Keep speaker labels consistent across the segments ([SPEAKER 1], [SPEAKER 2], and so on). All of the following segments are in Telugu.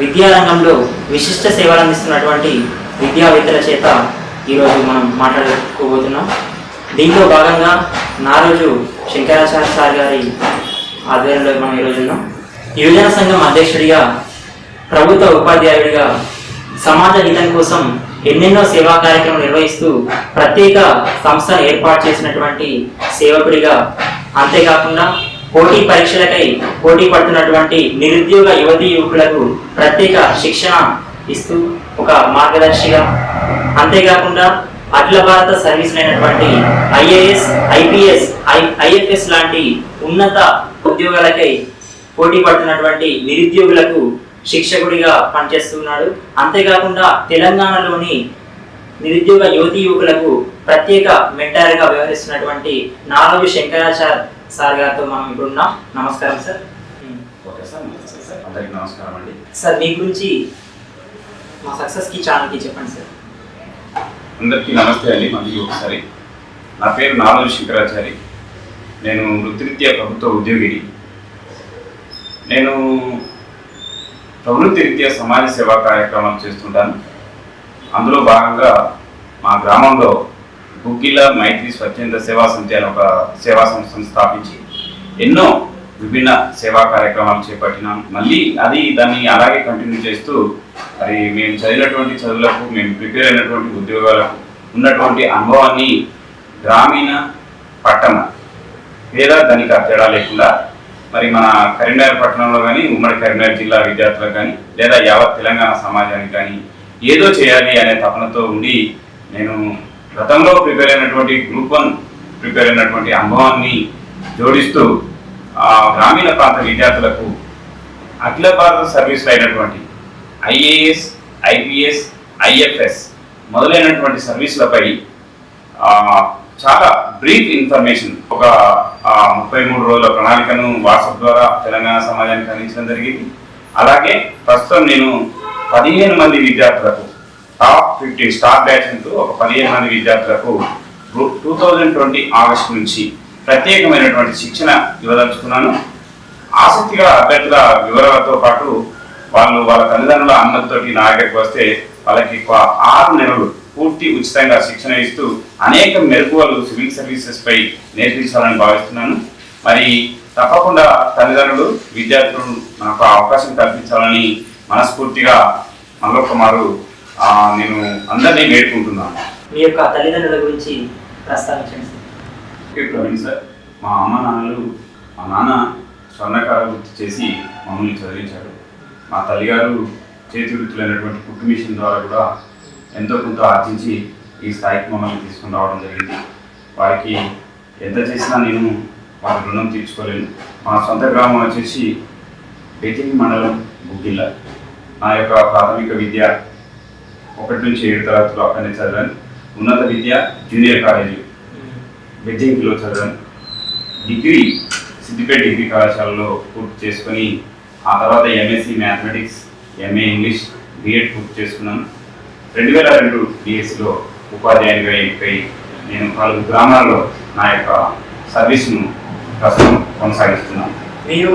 [SPEAKER 1] విద్యారంగంలో విశిష్ట సేవలు అందిస్తున్నటువంటి విద్యావేత్తల చేత ఈరోజు మనం మాట్లాడుకోబోతున్నాం. దీంట్లో భాగంగా నారోజు శంకరాచార్య సార్ గారి ఆధ్వర్యంలో మనం ఈరోజు ఉన్నాం. యువజన సంఘం అధ్యక్షుడిగా, ప్రభుత్వ ఉపాధ్యాయుడిగా సమాజ హితం కోసం ఎన్నెన్నో సేవా కార్యక్రమాలు నిర్వహిస్తూ ప్రత్యేక సంస్థను ఏర్పాటు చేసినటువంటి సేవకుడిగా, అంతేకాకుండా పోటీ పరీక్షలకై పోటీ పడుతున్నటువంటి నిరుద్యోగ యువతీ యువకులకు ప్రత్యేక శిక్షణ ఇస్తూ ఒక మార్గదర్శిగా, అంతేకాకుండా అఖిల భారత సర్వీస్ అయినటువంటి ఐఏఎస్, ఐపీఎస్, ఐఎఫ్ఎస్ లాంటి ఉన్నత ఉద్యోగాలకై పోటీ పడుతున్నటువంటి నిరుద్యోగులకు శిక్షకుడిగా పనిచేస్తున్నాడు. అంతేకాకుండా తెలంగాణలోని నిరుద్యోగ యువతీ యువకులకు ప్రత్యేక మెంటార్గా వ్యవహరిస్తున్నటువంటి నారోజు శంకరాచార్య సార్ గారితో మనం ఇప్పుడు ఉన్నాం. నమస్కారం సార్.
[SPEAKER 2] ఓకే సార్, నమస్తే సార్. అందరికీ నమస్కారం అండి.
[SPEAKER 1] సార్, మీ గురించి మా సక్సెస్కి ఛానల్కి చెప్పండి సార్.
[SPEAKER 2] అందరికీ నమస్తే అండి. మళ్ళీ ఒకసారి నా పేరు నారోజు శంకరాచారి. నేను వృత్తిరీత్యా ప్రభుత్వ ఉద్యోగిని. నేను ప్రవృత్తి రీత్యా సమాజ సేవా కార్యక్రమాలు చేస్తుంటాను. అందులో భాగంగా మా గ్రామంలో గుగ్గిల మైత్రి స్వచ్ఛంద సేవా సమితి అనే ఒక సేవా సంస్థను స్థాపించి ఎన్నో విభిన్న సేవా కార్యక్రమాలు చేపట్టినాం. మళ్ళీ దాన్ని అలాగే కంటిన్యూ చేస్తూ మరి మేము చదివినటువంటి చదువులకు, మేము ప్రిపేర్ అయినటువంటి ఉద్యోగాలకు ఉన్నటువంటి అనుభవాన్ని గ్రామీణ, పట్టణ, పేద, ధనిక తేడా లేకుండా మరి మన కరీంనగర్ పట్టణంలో కానీ, ఉమ్మడి కరీంనగర్ జిల్లా విద్యార్థులకు కానీ, లేదా యావత్ తెలంగాణ సమాజానికి కానీ ఏదో చేయాలి అనే తపనతో ఉండి నేను గతంలో ప్రిపేర్ అయినటువంటి గ్రూప్ 1 ప్రిపేర్ అయినటువంటి అనుభవాన్ని జోడిస్తూ గ్రామీణ ప్రాంత విద్యార్థులకు అఖిల భారత సర్వీసులు అయినటువంటి ఐఏఎస్, ఐపీఎస్, ఐఎఫ్ఎస్ మొదలైనటువంటి సర్వీసులపై చాలా బ్రీఫ్ ఇన్ఫర్మేషన్, ఒక 33 రోజుల ప్రణాళికను వాట్సాప్ ద్వారా తెలంగాణ సమాజానికి అందించడం జరిగింది. అలాగే ప్రస్తుతం నేను 15 మంది విద్యార్థులకు, టాప్ 50 స్టార్ బ్యాచ్ అంటూ ఒక 15 మంది విద్యార్థులకు 2020 ఆగస్టు నుంచి ప్రత్యేకమైనటువంటి శిక్షణ ఇవ్వదలుచుకున్నాను. ఆసక్తిగా అభ్యర్థుల వివరాలతో పాటు వాళ్ళ తల్లిదండ్రుల అనుమతితోటి నా దగ్గరికి వస్తే వాళ్ళకి 6 నెలలు పూర్తి ఉచితంగా శిక్షణ ఇస్తూ అనేక మెలకువలు సివిల్ సర్వీసెస్ పై నేర్పించాలని భావిస్తున్నాను. మరి తప్పకుండా తల్లిదండ్రులు, విద్యార్థులు నాకు అవకాశం కల్పించాలని మనస్ఫూర్తిగా మరొకమారు నేను అందరినీ వేడుకుంటున్నాను.
[SPEAKER 1] మీ యొక్క తల్లిదండ్రుల గురించి ప్రస్తావించండి సార్.
[SPEAKER 2] ఓకే ప్రవీణ్ సార్, మా నాన్న స్వర్ణకార వృత్తి చేసి మమ్మల్ని చదివించారు. మా తల్లిగారు చేతి వృత్తులైనటువంటి కుట్టు మిషన్ ద్వారా కూడా ఎంతో కొంత ఆర్జించి ఈ స్థాయికి మమ్మల్ని తీసుకుని రావడం జరిగింది. వారికి ఎంత చేసినా నేను వారి రుణం తీర్చుకోలేను. మా సొంత గ్రామం వచ్చేసి బెతిని మండలం గుగ్గిల. నా యొక్క ప్రాథమిక విద్య 1 నుంచి 7 తరగతులు అక్కడనే చదివాను. ఉన్నత విద్య జూనియర్ కాలేజీ బెజ్జింగ్లో చదివాను. డిగ్రీ సిద్దిపేట డిగ్రీ కళాశాలలో పూర్తి చేసుకొని ఆ తర్వాత MSc mathematics, MA English, BEd పూర్తి చేసుకున్నాను. 2002 డిఎస్సిలో ఉపాధ్యాయునిగా ఎంపికై నేను 4 గ్రామాల్లో నా యొక్క సర్వీస్ను ప్రస్తుతం కొనసాగిస్తున్నాను.
[SPEAKER 1] మీరు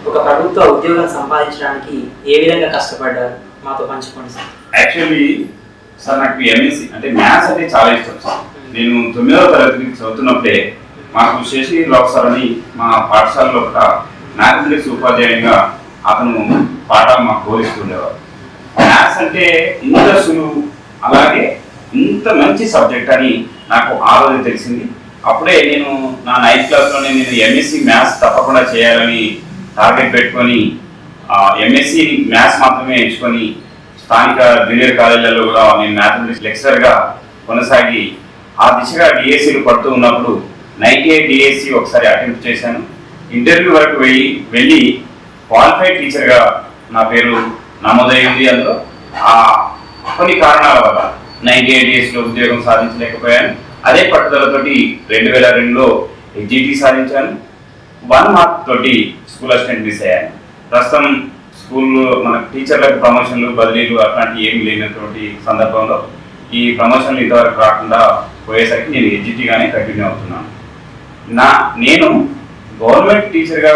[SPEAKER 1] ఒక ప్రభుత్వ ఉద్యోగం సంపాదించడానికి ఏ విధంగా కష్టపడ్డారు మాతో పంచుకోండి సార్.
[SPEAKER 2] యాక్చువల్లీ సార్, నాకు ఎంఎస్సి అంటే మ్యాథ్స్ అంటే చాలా ఇష్టం సార్. నేను 9వ తరగతి చదువుతున్నప్పుడే మాకు శేషగిరి సార్ అని మా పాఠశాలలో ఒక మ్యాథమెటిక్స్ ఉపాధ్యాయునిగా అతను పాఠాలు మాకు బోధిస్తుండేవారు. మ్యాథ్స్ అంటే ఇంత సులువు, అలాగే ఇంత మంచి సబ్జెక్ట్ అని నాకు ఆ రోజు తెలిసింది. అప్పుడే నేను నా 9th క్లాస్లోనే నేను ఎంఎస్సి మ్యాథ్స్ తప్పకుండా చేయాలని టార్గెట్ పెట్టుకొని ఎంఎస్సి మ్యాథ్స్ మాత్రమే ఎంచుకొని స్థానిక జూనియర్ కాలేజీలలో కూడా నేను మ్యాథమెటిక్స్ లెక్చరర్గా కొనసాగి ఆ దిశగా డిఎస్సీలు పడుతూ ఉన్నప్పుడు 98 డిఎస్సి ఒకసారి అటెంప్ట్ చేశాను. ఇంటర్వ్యూ వరకు వెళ్ళి క్వాలిఫైడ్ టీచర్గా నా పేరు నమోదైంది. అందులో కొన్ని కారణాల వల్ల 98 డిఎస్సిలో ఉద్యోగం సాధించలేకపోయాను. అదే పట్టుదలతోటి 2002లో ఎగ్జిటీ సాధించాను. 1 మార్క్ తోటి స్కూల్ అసిస్టెంట్ మిస్ అయ్యాను. ప్రస్తుతం స్కూల్లో మన టీచర్లకు ప్రమోషన్లు, బదిలీలు అట్లాంటివి ఏమి లేనటువంటి సందర్భంలో ఈ ప్రమోషన్లు ఇంతవరకు రాకుండా పోయేసరికి నేను ఎగ్జిటీగానే కంటిన్యూ అవుతున్నాను. నేను గవర్నమెంట్ టీచర్గా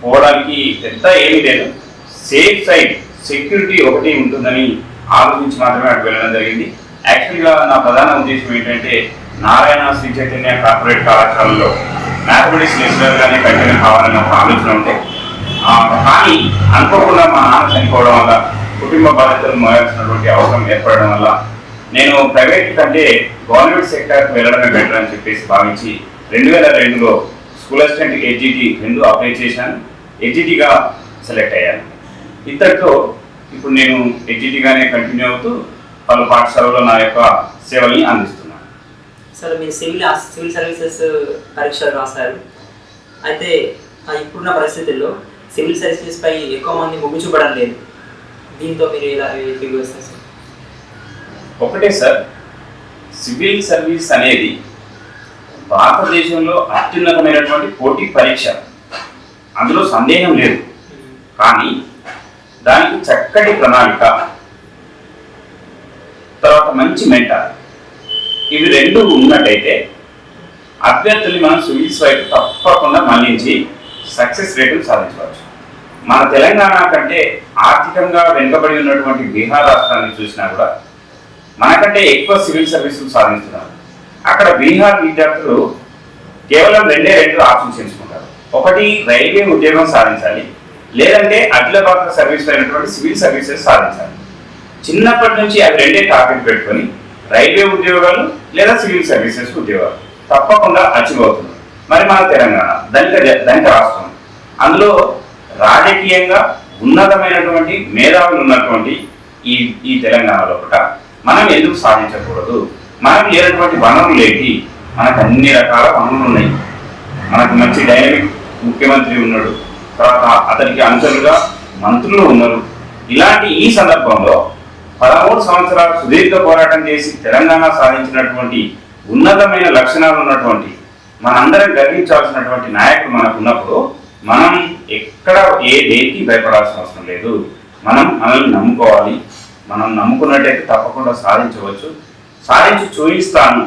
[SPEAKER 2] పోవడానికి పెద్ద ఏమీ లేదు. సేఫ్ సైడ్ సెక్యూరిటీ ఒకటి ఉంటుందని ఆలోచించి మాత్రమే అటు వెళ్ళడం జరిగింది. యాక్చువల్గా నా ప్రధాన ఉద్దేశం ఏంటంటే నారాయణ శ్రీ చైతన్య కార్పొరేట్ కళాశాలలో మ్యాథమెటిక్స్ లెక్చరర్గానే కంటిన్యూ కావాలని ఒక ఆలోచన ఉంటే, కానీ అనుకోకుండా మా నాన్న చనిపోవడం వల్ల కుటుంబ బాధ్యతలు మోయాల్సినటువంటి అవసరం ఏర్పడడం వల్ల నేను ప్రైవేట్ కంటే గవర్నమెంట్ సెక్టర్కి వెళ్ళడమే బెటర్ అని చెప్పేసి భావించి 2002లో స్కూల్ అసిస్టెంట్ హెచ్జిటి 2 అప్లై చేశాను. హెచ్జిటిగా సెలెక్ట్ అయ్యాను. ఇంతటితో ఇప్పుడు నేను హెచ్జిటిగానే కంటిన్యూ అవుతూ పలు పాఠశాలలో నా యొక్క సేవల్ని అందిస్తున్నాను.
[SPEAKER 1] సార్ మీరు సివిల్ సర్వీసెస్ పరీక్షలు రాశారు. అయితే ఇప్పుడున్న పరిస్థితుల్లో సివిల్ సర్వీసెస్ పై ఎక్కువ మంది మొగ్గు చూపడం లేదు. దీంతో మీరు ఎలా వివరిస్తారు సార్?
[SPEAKER 2] ఒకటే సార్, సివిల్ సర్వీస్ అనేది భారతదేశంలో అత్యున్నతమైనటువంటి పోటీ పరీక్ష, అందులో సందేహం లేదు. కానీ దానికి చక్కటి ప్రణాళిక, తర్వాత మంచి మెంటర్, ఇవి రెండు ఉన్నట్టయితే అభ్యర్థుల్ని మనం సివిల్స్ వైపు తప్పకుండా మళ్లించి సక్సెస్ రేటును సాధించవచ్చు. మన తెలంగాణ కంటే ఆర్థికంగా వెనుకబడి ఉన్నటువంటి బీహార్ రాష్ట్రాన్ని చూసినా కూడా మనకంటే ఎక్కువ సివిల్ సర్వీసులు సాధిస్తున్నారు. అక్కడ బీహార్ విద్యార్థులు కేవలం 2 ఆప్షన్స్ ఎంచుకుంటారు. ఒకటి రైల్వే ఉద్యోగం సాధించాలి, లేదంటే అఖిల భారత సర్వీస్ అయినటువంటి సివిల్ సర్వీసెస్ సాధించాలి. చిన్నప్పటి నుంచి అవి 2 టార్గెట్ పెట్టుకొని రైల్వే ఉద్యోగాలు లేదా సివిల్ సర్వీసెస్ ఉద్యోగాలు తప్పకుండా అచీవ్ అవుతుంది. మరి మన తెలంగాణ ధనిక రాష్ట్రం, అందులో రాజకీయంగా ఉన్నతమైనటువంటి మేధావులు ఉన్నటువంటి ఈ తెలంగాణలో కూడా మనం ఎందుకు సాధించకూడదు? మనకు లేనటువంటి వనరులు ఏంటి? మనకు అన్ని రకాల వనరులు ఉన్నాయి. మనకు మంచి డైనమిక్ ముఖ్యమంత్రి ఉన్నాడు, తర్వాత అతనికి అనుచరులుగా మంత్రులు ఉన్నారు. ఇలాంటి ఈ సందర్భంలో 13 సంవత్సరాలు సుదీర్ఘ పోరాటం చేసి తెలంగాణ సాధించినటువంటి ఉన్నతమైన లక్షణాలు ఉన్నటువంటి మనందరం గర్వించాల్సినటువంటి నాయకులు మనకు ఉన్నప్పుడు మనం ఎక్కడ దేనికి భయపడాల్సిన అవసరం లేదు. మనం మనల్ని నమ్ముకోవాలి. మనం నమ్ముకున్నట్టయితే తప్పకుండా సాధించవచ్చు. సాధించి చూపిస్తాను.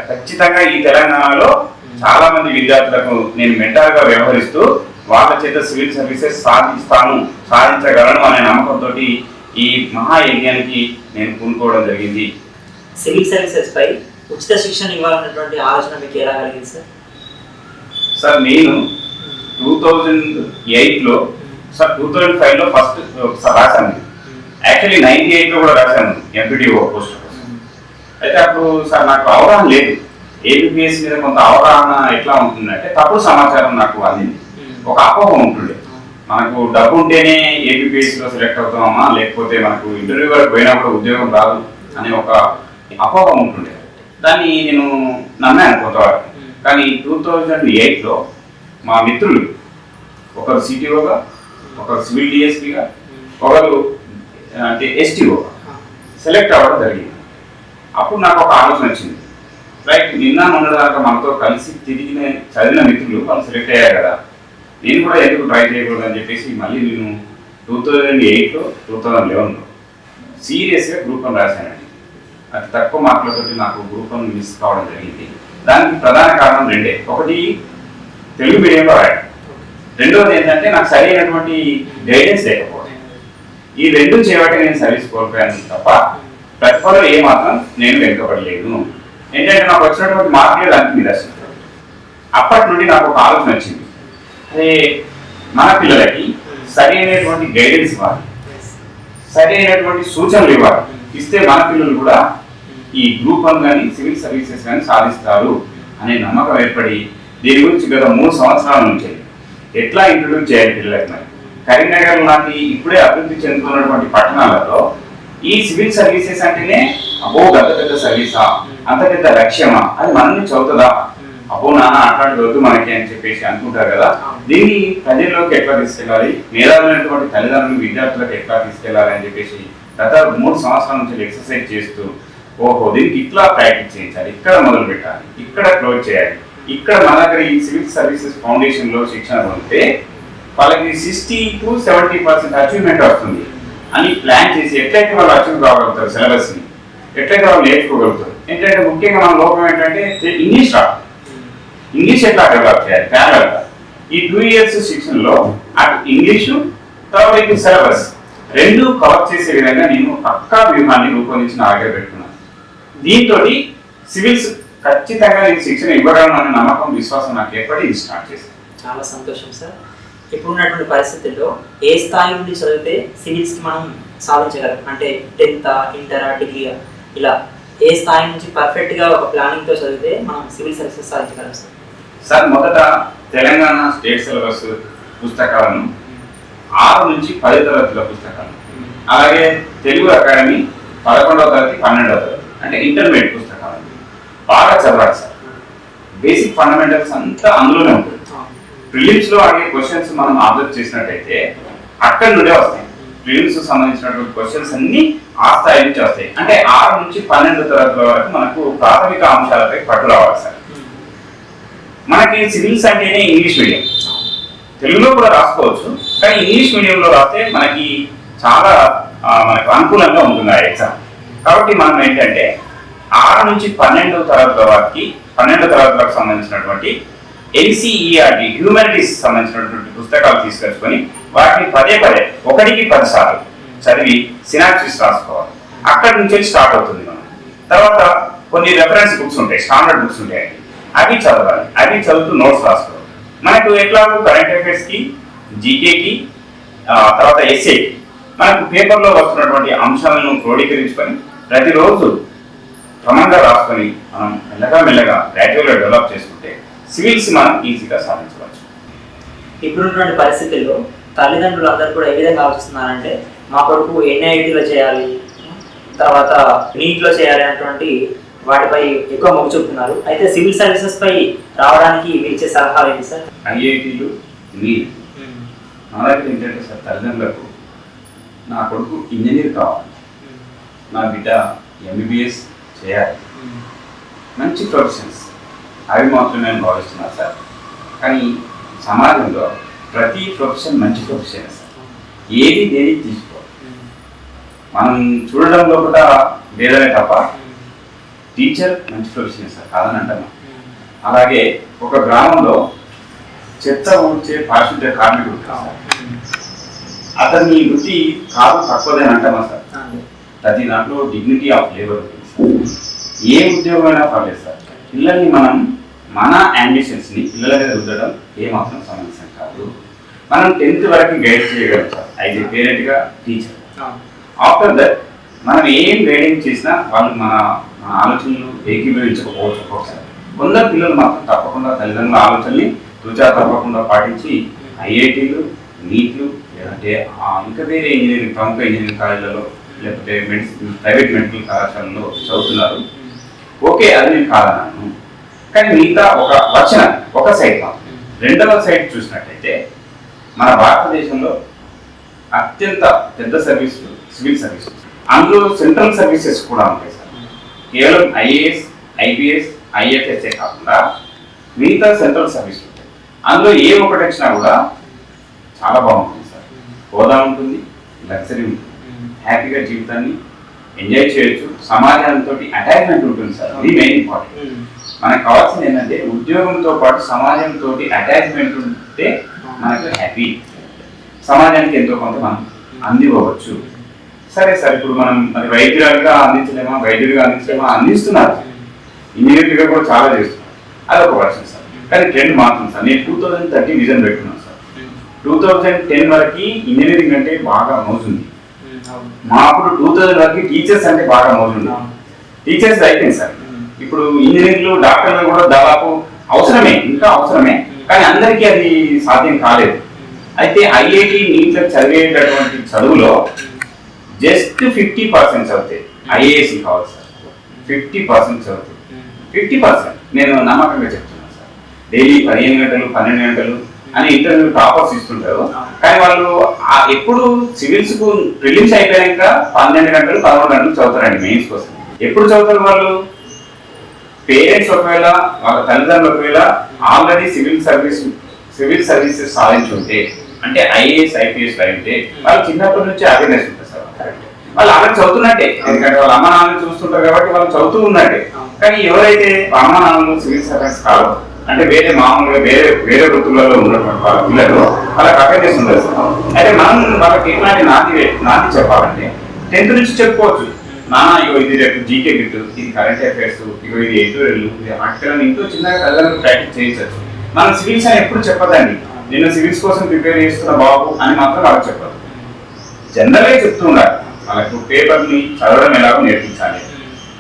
[SPEAKER 2] ఖచ్చితంగా ఈ తెలంగాణలో చాలా మంది విద్యార్థులకు నేను మెంటర్గా వ్యవహరిస్తూ వాళ్ళ చేత సివిల్ సర్వీసెస్ సాధించగలను అనే నమ్మకంతో ఈ మహాయజ్ఞానికి నేను పూనుకోవడం జరిగింది.
[SPEAKER 1] సివిల్ సర్వీసెస్ పై ఉచిత శిక్షణ ఇవ్వాలన్నటువంటి ఆలోచన మీకు ఎలా కలిగింది సార్?
[SPEAKER 2] సార్ నేను 2008లో సార్ 2005లో ఫస్ట్ రాశాను. యాక్చువల్లీ 98లో కూడా రాశాను ఎంపీడీఓ పోస్ట్. అయితే అప్పుడు సార్ నాకు అవగాహన లేదు. ఏబిపిఎస్ మీద కొంత అవగాహన ఎట్లా ఉంటుందంటే తప్పుడు సమాచారం నాకు అందింది. ఒక అపోహం ఉంటుండే, మనకు డబ్బు ఉంటేనే ఏబిపిఎస్లో సెలెక్ట్ అవుతామా, లేకపోతే మనకు ఇంటర్వ్యూ వరకు పోయినప్పుడు ఉద్యోగం రాదు అనే ఒక అపోహం ఉంటుండే. దాన్ని నేను నమ్మాను కొంతవరకు. కానీ 2008లో మా మిత్రులు ఒకరు సిటీఓగా, ఒకరు సివిల్ డిఎస్పీగా, ఒకరు అంటే ఎస్టీఓగా సెలెక్ట్ అవ్వడం జరిగింది. అప్పుడు నాకు ఒక ఆలోచన వచ్చింది, రైట్, నిన్న మొన్నదాకా మనతో కలిసి చదివిన మిత్రులు వాళ్ళు సెలెక్ట్ అయ్యారు కదా, నేను కూడా ఎందుకు ట్రై చేయకూడదు అని చెప్పేసి మళ్ళీ నేను 2008లో 2011లో సీరియస్గా గ్రూప్ 1 రాశానండి. అతి తక్కువ మార్కులతో నాకు గ్రూప్ 1 మిస్ కావడం జరిగింది. దానికి ప్రధాన కారణం 2. ఒకటి తెలుగు మీడియంలో రాయడం, రెండవది ఏంటంటే నాకు సరైనటువంటి గైడెన్స్ లేకపోవడం. ఈ 2 చేయబట్టి నేను సర్వీస్ కోల్పోయాను తప్ప ప్రతిఫలం ఏమాత్రం నేను వెనుకబడలేదు. ఏంటంటే నాకు వచ్చినటువంటి మార్కులే దానికి నిదర్శనం. అప్పటి నుండి నాకు ఒక ఆలోచన వచ్చింది, అదే మన పిల్లలకి సరైనటువంటి గైడెన్స్ ఇవ్వాలి, సరైనటువంటి సూచనలు ఇవ్వాలి. ఇస్తే మన పిల్లలు కూడా ఈ గ్రూప్ 1 కానీ సివిల్ సర్వీసెస్ కానీ సాధిస్తారు అనే నమ్మకం ఏర్పడి దీని గురించి గత 3 సంవత్సరాల నుంచి ఎట్లా ఇంట్రడ్యూస్ చేయాలి పిల్లలకి. మరి కరీంనగర్ లాంటి ఇప్పుడే అభివృద్ధి చెందుతున్నటువంటి పట్టణాలలో ఈ సివిల్ సర్వీసెస్ అంటేనే అబ్బో గత పెద్ద సర్వీసా, అంత పెద్ద లక్ష్యమా, అది మన నుంచి అవుతుందా, అబ్బో నాన్న అట్లాంటి వద్దు మనకి అని చెప్పేసి అనుకుంటారు కదా. దీన్ని ప్రజల్లోకి ఎట్లా తీసుకెళ్ళాలి, మేధావులైనటువంటి తల్లిదండ్రులు విద్యార్థులకు ఎట్లా తీసుకెళ్ళాలి అని చెప్పేసి గత 3 సంవత్సరాల నుంచి ఎక్సర్సైజ్ చేస్తూ ఓహో దీనికి ఇట్లా ప్రాక్టీస్ చేయించాలి, ఇక్కడ మొదలు పెట్టాలి, ఇక్కడ క్లోజ్ చేయాలి, ఇక్కడ మన దగ్గర ఈ సివిల్ సర్వీసెస్ ఫౌండేషన్ లో శిక్షణ పొందితే వాళ్ళకి 60 to 70% అచీవ్మెంట్ వస్తుంది అని ప్లాన్ చేసి ఎట్లయితే వాళ్ళు అచీవ్ కాగలుగుతారు, సిలబస్ ని ఎట్లయితే వాళ్ళు నేర్చుకోగలుగుతారు. ఏంటంటే ముఖ్యంగా మన లోపం ఏంటంటే ఇంగ్లీష్ రాదు. ఇంగ్లీష్ ఎట్లా డెవలప్ చేయాలి ప్యారల్ గా. ఈ 2 years శిక్షణలో అటు ఇంగ్లీషు తర్వాత సిలబస్ రెండు కవర్ చేసే విధంగా నేను పక్కా వ్యూహాన్ని రూపొందించి నా దగ్గర పెట్టుకున్నాను. దీంతో సివిల్స్ ఖచ్చితంగా నేను శిక్షణ ఇవ్వగలను అనే నమ్మకం, విశ్వాసం నాకు ఏర్పడి ఇది స్టార్ట్ చేశాను.
[SPEAKER 1] చాలా సంతోషం సార్. ఇప్పుడున్నటువంటి పరిస్థితుల్లో ఏ స్థాయి నుండి చదివితే సివిల్స్కి మనం సాధించగలం? అంటే 10th, ఇంటర్, డిగ్రీ ఇలా ఏ స్థాయి నుంచి పర్ఫెక్ట్గా ఒక ప్లానింగ్తో చదివితే మనం సివిల్ సర్వీసెస్ సాధించగలం సార్?
[SPEAKER 2] సార్, మొదట తెలంగాణ స్టేట్ సిలబస్ పుస్తకాలను 6 నుంచి 10 తరగతుల పుస్తకాలు, అలాగే తెలుగు అకాడమీ 11వ తరగతి 12వ తరగతి అంటే ఇంటర్మీడియట్ పుస్తకాలు బాగా చదవాలి సార్. బేసిక్ ఫండమెంటల్స్ అంతా అందులోనే ఉంటుంది. ప్రిలిమ్స్ లో అడిగే క్వశ్చన్స్ మనం ఆబ్జర్వ్ చేసినట్టయితే అక్కడి నుండే వస్తాయి. ప్రిలిమ్స్ సంబంధించినటువంటి క్వశ్చన్స్ అన్ని ఆ స్థాయి నుంచి వస్తాయి. అంటే 6 నుంచి 12 తరగతుల వరకు మనకు ప్రాథమిక అంశాలపై పట్టు రావాలి సార్. మనకి సివిల్స్ అంటేనే ఇంగ్లీష్ మీడియం, తెలుగులో కూడా రాసుకోవచ్చు, కానీ ఇంగ్లీష్ మీడియంలో రాస్తే మనకి చాలా మనకు అనుకూలంగా ఉంటుంది ఆ ఎగ్జామ్. కాబట్టి మనం ఏంటంటే 6 నుంచి 12వ తరగతుల వారికి 12వ తరగతులకు సంబంధించినటువంటి NCERT హ్యూమానిటీస్ సంబంధించినటువంటి పుస్తకాలు తీసుకొచ్చుకొని వాటిని పదే 1కి 10 సార్లు చదివి సినాప్సిస్ రాసుకోవాలి. అక్కడి నుంచి స్టార్ట్ అవుతుంది మనం. తర్వాత కొన్ని రెఫరెన్స్ బుక్స్ ఉంటాయి, స్టాండర్డ్ బుక్స్ ఉంటాయి, అవి చదవాలి. అవి చదువుతూ నోట్స్ రాసుకోవాలి. మనకు ఎట్లాగో కరెంట్ అఫైర్స్కి, జీకేకి, తర్వాత ఎస్ఏకి మనకు పేపర్లో వస్తున్నటువంటి అంశాలను క్రోడీకరించుకొని ప్రతిరోజు క్రమంగా రాసుకొని మనం మెల్లగా గ్రాడ్యువల్గా డెవలప్ చేసుకుంటే సివిల్స్ మనం ఈజీగా సాధించవచ్చు.
[SPEAKER 1] ఇప్పుడున్నటువంటి పరిస్థితుల్లో తల్లిదండ్రులు అందరూ కూడా ఏ విధంగా ఆలోచిస్తున్నారంటే మా కొడుకు NITలో చేయాలి, తర్వాత నీట్లో చేయాలి అనేటువంటి వాటిపై ఎక్కువ మొగ్గు చూపుతున్నారు. అయితే సివిల్ సర్వీసెస్ పై రావడానికి మీరు ఇచ్చే సలహాలు ఏంటి సార్?
[SPEAKER 2] IITలు, నీట్ నా దగ్గర ఏంటంటే సార్, తల్లిదండ్రులకు నా కొడుకు ఇంజనీర్ కావాలి, నా బిడ్డ MBBS చేయాలి, మంచి ప్రొఫెషన్స్ అవి మాత్రమే నేను భావిస్తున్నాను సార్. కానీ సమాజంలో ప్రతి ప్రొఫెషన్ మంచి ప్రొఫెషన్ సార్. ఏది దేనికి తీసుకోవాలి, మనం చూడడంలో కూడా లేదనే తప్ప టీచర్ మంచి ప్రొఫెషన్ సార్, కాదని అంటాను. అలాగే ఒక గ్రామంలో చెత్త ఊడ్చే పారిశుద్ధ్య కార్మికుడు సార్, అతని వృత్తి కాదు తక్కువదని అంటామా సార్. ప్రతి దాంట్లో డిగ్నిటీ ఆఫ్ లేబర్ ఉంటుంది సార్. ఏ ఉద్యోగం అయినా పర్లేదు సార్. పిల్లల్ని మనం మన అంబిషన్స్ని పిల్లల మీద రుద్దడం ఏమాత్రం సమస్య కాదు. మనం 10th వరకు గైడ్ చేయగలం సార్, యాజ్ ఏ పేరెంట్గా, టీచర్. ఆఫ్టర్ దట్ మనం ఏం గైడింగ్ చేసినా వాళ్ళు మన ఆలోచనలు ఏకీభవించకపోవచ్చు ఒక్కొక్కసారి. కొందరు పిల్లలు మాత్రం తప్పకుండా తల్లిదండ్రుల ఆలోచనని తూచా తప్పకుండా పాటించి IITలు, నీట్లు, లేదంటే ఇంకా వేరే ఇంజనీరింగ్ ప్రముఖ ఇంజనీరింగ్ కాలేజీలలో లేకపోతే ప్రైవేట్ మెడికల్ కళాశాలలో చదువుతున్నారు. ఓకే, అది నేను కాదన్నాను. కానీ మిగతా ఒక సైడ్ మాత్రం. రెండవ సైడ్ చూసినట్టయితే మన భారతదేశంలో అత్యంత పెద్ద సర్వీసులు సివిల్ సర్వీసెస్. అందులో సెంట్రల్ సర్వీసెస్ కూడా ఉంటాయి సార్. కేవలం IAS, IPS, IFS కాకుండా మిగతా సెంట్రల్ సర్వీసులు ఉంటాయి. అందులో ఏ ఒకటి వచ్చినా కూడా చాలా బాగుంటుంది సార్. హోదా ఉంటుంది, లగ్జరీ ఉంటుంది, హ్యాపీగా జీవితాన్ని ఎంజాయ్ చేయొచ్చు, సమాజంతో అటాచ్మెంట్ ఉంటుంది సార్. ఇది మెయిన్ ఇంపార్టెంట్. మనకు కావాల్సింది ఏంటంటే ఉద్యోగంతో పాటు సమాజంతో అటాచ్మెంట్ ఉంటే మనకు హ్యాపీ, సమాజానికి ఎంతో కొంత మనం అందివ్వచ్చు. సరే సార్, ఇప్పుడు మనం మరి వైద్యుడిగా అందించలేమా, అందిస్తున్నారు. ఇంజనీర్గా కూడా చాలా చేస్తున్నారు, అదొక వర్షన్ సార్. కానీ ట్రెండ్ మారుతుంది సార్. నేను 2030 విజన్ పెట్టుకున్నాను సార్. 2010 వరకు ఇంజనీరింగ్ అంటే బాగా మోజుంది. మా అప్పుడు 2000 వరకు టీచర్స్ అంటే బాగా మోజుంది. టీచర్స్ అయిపోయింది సార్. ఇప్పుడు ఇంజనీర్లు, డాక్టర్లు కూడా దాదాపు అవసరమే, ఇంకా అవసరమే, కానీ అందరికీ అది సాధ్యం కాలేదు. అయితే IIT, నీట్లో చదివేటటువంటి చదువులో జస్ట్ 50% చదివితే IAS కావాలి సార్. 50% చదివితే 50% నేను నమ్మకంగా చెప్తున్నాను సార్. డైలీ 15 గంటలు 12 గంటలు అని ఇంటర్వ్యూ టాపర్స్ ఇస్తుంటారు. కానీ వాళ్ళు ఎప్పుడు సివిల్స్ కు ప్రిలిమ్స్ అయిపోయాక 12 గంటలు 11 గంటలు చదువుతారండి మెయిన్స్ కోసం. ఎప్పుడు చదువుతారు వాళ్ళు? పేరెంట్స్ ఒకవేళ, వాళ్ళ తల్లిదండ్రులు ఒకవేళ ఆల్రెడీ సివిల్ సర్వీసెస్ సాధించుంటే, అంటే IAS, IPS ఉంటే వాళ్ళు చిన్నప్పటి నుంచి అవేర్నెస్ ఉంటుంది సార్. కరెక్ట్, వాళ్ళు ఆల్రెడీ చదువుతున్నట్టే. ఎందుకంటే వాళ్ళ అమ్మ నాన్నలు చూస్తుంటారు కాబట్టి వాళ్ళు చదువుతూ ఉన్నట్టే. కానీ ఎవరైతే అమ్మ నాన్నలు సివిల్ సర్వీస్ కాదు, అంటే వేరే మామూలుగా వేరే వేరే వృత్తులలో ఉన్నటువంటి వాళ్ళ పిల్లలు వాళ్ళకి అవేర్నెస్ ఉండదు సార్. అయితే మనం వాళ్ళకి ఎట్లాంటి నాది చెప్పాలంటే 10th నుంచి చెప్పుకోవచ్చు. నానా ఇగో ఇది రేపు జీకే బిట్, ఇది కరెంట్ అఫైర్స్, ఇగో ఇది ఎడిటోరియల్, ఇది ఆర్టికల్ అని ఇంట్లో చిన్నగా తల్లిదండ్రులు ప్రాక్టీస్ చేయించవచ్చు. మనం సివిల్స్ అని ఎప్పుడు చెప్పదండి. నేను సివిల్స్ కోసం ప్రిపేర్ చేస్తున్న బాబు అని మాత్రం వాళ్ళకి చెప్పదు. జనరల్గా చెప్తూ ఉండాలి వాళ్ళకు పేపర్ని చదవడం ఎలాగో నేర్పించాలి.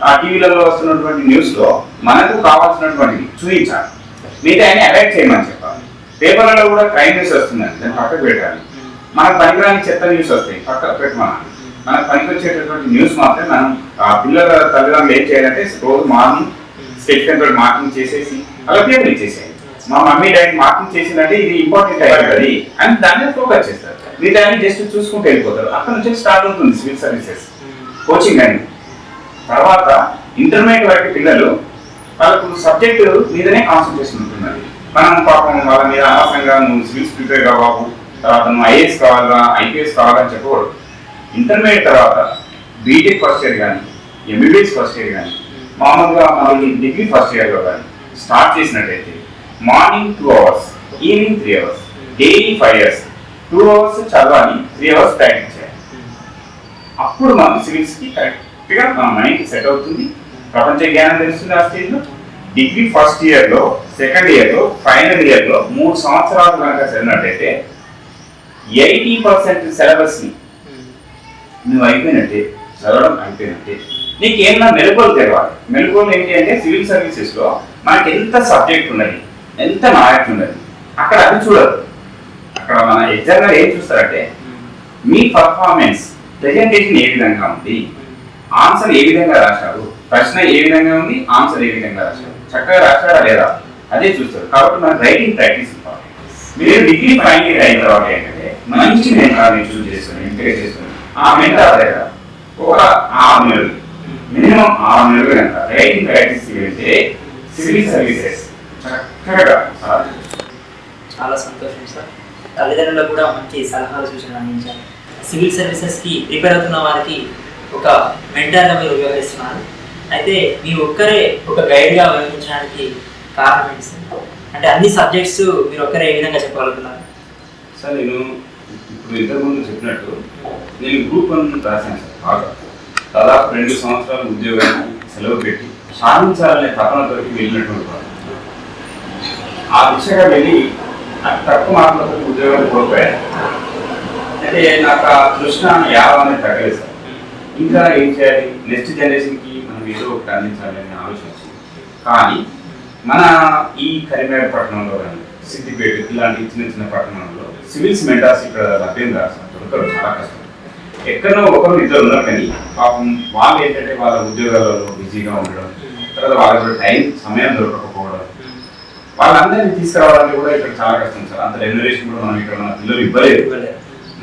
[SPEAKER 2] ఆ టీవీలలో వస్తున్నటువంటి న్యూస్లో మనకు కావాల్సినటువంటివి చూపించాలి. మిగతా ఆయన అవాయిడ్ చేయమని చెప్పాలి. పేపర్లలో కూడా క్రైమ్ న్యూస్ వస్తుందండి, దాన్ని పక్కకు పెట్టాలి. మనకు పనికిరాని చెత్త న్యూస్ వస్తాయి, పక్కకు పెట్టమనాలి. మనకు పనికి వచ్చేటటువంటి న్యూస్ మాత్రం మనం ఆ పిల్లల తల్లిదండ్రులు ఏం చేయాలంటే రోజు మార్నింగ్ స్కెచ్ పెన్ తోటి మార్కింగ్ చేసేసి అలా పేపర్ ఇచ్చేసేయండి. మా మమ్మీ డాడీ మార్కింగ్ చేసిందంటే ఇది ఇంపార్టెంట్ అయిపోతుంది అని దాన్ని ఫోకస్ చేస్తారు. మీరు దాన్ని జస్ట్ చూసుకుంటూ వెళ్ళిపోతారు. అక్కడ నుంచి స్టార్ట్ అవుతుంది సివిల్ సర్వీసెస్ కోచింగ్ అని. తర్వాత ఇంటర్మీడియట్ వరకు పిల్లలు వాళ్ళకు సబ్జెక్టు మీదనే కాన్సన్ట్రేషన్ ఉంటుందండి. మనం పాపం వాళ్ళ మీద అనవసరంగా నువ్వు సివిల్స్ ప్రిపేర్ కావు, తర్వాత నువ్వు ఐఏఎస్ కావాలా ఐపీఎస్ కావాలని చెప్పకూడదు. ఇంటర్మీడియట్ తర్వాత బీటెక్ ఫస్ట్ ఇయర్ కానీ ఎంబీబీఎస్ ఫస్ట్ ఇయర్ కానీ మామూలుగా మనకి డిగ్రీ ఫస్ట్ ఇయర్లో కానీ స్టార్ట్ చేసినట్టయితే morning 2 hours, evening 3 hours, daily 5 years, 2 hours చదవాలి, 3 hours ప్రాక్టీస్ చేయాలి. అప్పుడు మనం సివిల్స్కి కరెక్ట్గా మన మైండ్కి సెట్ అవుతుంది. ప్రపంచ జ్ఞానం తెలుస్తుంది ఆ స్టేజ్లో. డిగ్రీ ఫస్ట్ ఇయర్లో, సెకండ్ ఇయర్లో, ఫైనల్ ఇయర్లో 3 సంవత్సరాలు కనుక చదివినట్టయితే 80% సిలబస్ని నువ్వు అయిపోయినట్టే, చదవడం అయిపోయినట్టే. నీకు ఏమన్నా మెలకువలు తెలవాలి. మెలకువలు ఏంటి అంటే సివిల్ సర్వీసెస్లో మనకి ఎంత సబ్జెక్ట్ ఉన్నది, ఎంత నాలెడ్జ్ ఉన్నది, అక్కడ అది చూడదు. అక్కడ మన ఎగ్జామ్లో ఏం చూస్తారంటే మీ పర్ఫార్మెన్స్, ప్రెజెంటేషన్ ఏ విధంగా ఉంది, ఆన్సర్ ఏ విధంగా రాశారు, ప్రశ్న ఏ విధంగా ఉంది, ఆన్సర్ ఏ విధంగా రాశారు, చక్కగా రాశారా లేదా అదే చూస్తారు. కాబట్టి మన రైటింగ్ ప్రాక్టీస్ ఇంపార్టెంట్. మీరు డిగ్రీ ఫైనల్ ఇయర్ అయిన తర్వాత ఏంటంటే మంచి మెంటార్ని చూస్ చేసుకుని ఎంకరేజ్ చేసుకుని ఆ మెంటార్ దగ్గర ఒక 6 నెలలు మినిమం 6 నెలలు కనుక రైటింగ్ ప్రాక్టీస్ వెళ్తే సివిల్ సర్వీసెస్ చక్కగా.
[SPEAKER 1] చాలా సంతోషం సార్. తల్లిదండ్రులకు కూడా మంచి సలహాలు సూచనలు అందించారు. సివిల్ సర్వీసెస్కి ప్రిపేర్ అవుతున్న వారికి ఒక మెంటర్గా మీరు వ్యవహరిస్తున్నారు. అయితే మీ ఒక్కరే ఒక గైడ్గా వ్యవహరించడానికి కారణం ఏంటి సార్? అంటే అన్ని సబ్జెక్ట్స్ మీరు ఒక్కరే ఏ విధంగా చెప్పగలుగుతున్నారు
[SPEAKER 2] సార్? నేను ఇప్పుడు ఇంతకుముందు చెప్పినట్టు నేను గ్రూప్ 1 రాశాను సార్. బాగా దాదాపు 2 సంవత్సరాలు ఉద్యోగాన్ని సెలవు పెట్టి సాధించాలనే తపనతో వెళ్ళినటువంటి వాడు. ఆ దిశగా వెళ్ళి నాకు తక్కువ మార్కులతో ఉద్యోగాలు కోల్పోయాను. అంటే నాకు ఆ తృష్ణ యావం అనేది తగ్గలేదు సార్. ఇంకా ఏం చేయాలి, నెక్స్ట్ జనరేషన్కి మనం ఏదో ఒకటి అందించాలి అని ఆలోచన వచ్చింది. కానీ మన ఈ కరీంనగర్ పట్టణంలో కానీ సిద్దిపేట ఇలాంటి చిన్న చిన్న పట్టణంలో సివిల్స్ మెంటార్స్ ఇక్కడ లభ్యం కాదు సార్, దొరకరు, చాలా కష్టం. ఎక్కడో ఒకరు ఇద్దరు ఉన్నారు కానీ పాపం వాళ్ళు ఏంటంటే వాళ్ళ ఉద్యోగాలలో బిజీగా ఉండడం, తర్వాత వాళ్ళకి టైం సమయం దొరకకపోవడం, వాళ్ళందరినీ తీసుకురావాలంటే కూడా ఇక్కడ చాలా కష్టం సార్. అంత రెమ్యునరేషన్ కూడా మనం ఇక్కడ మన పిల్లలు ఇవ్వలేదు.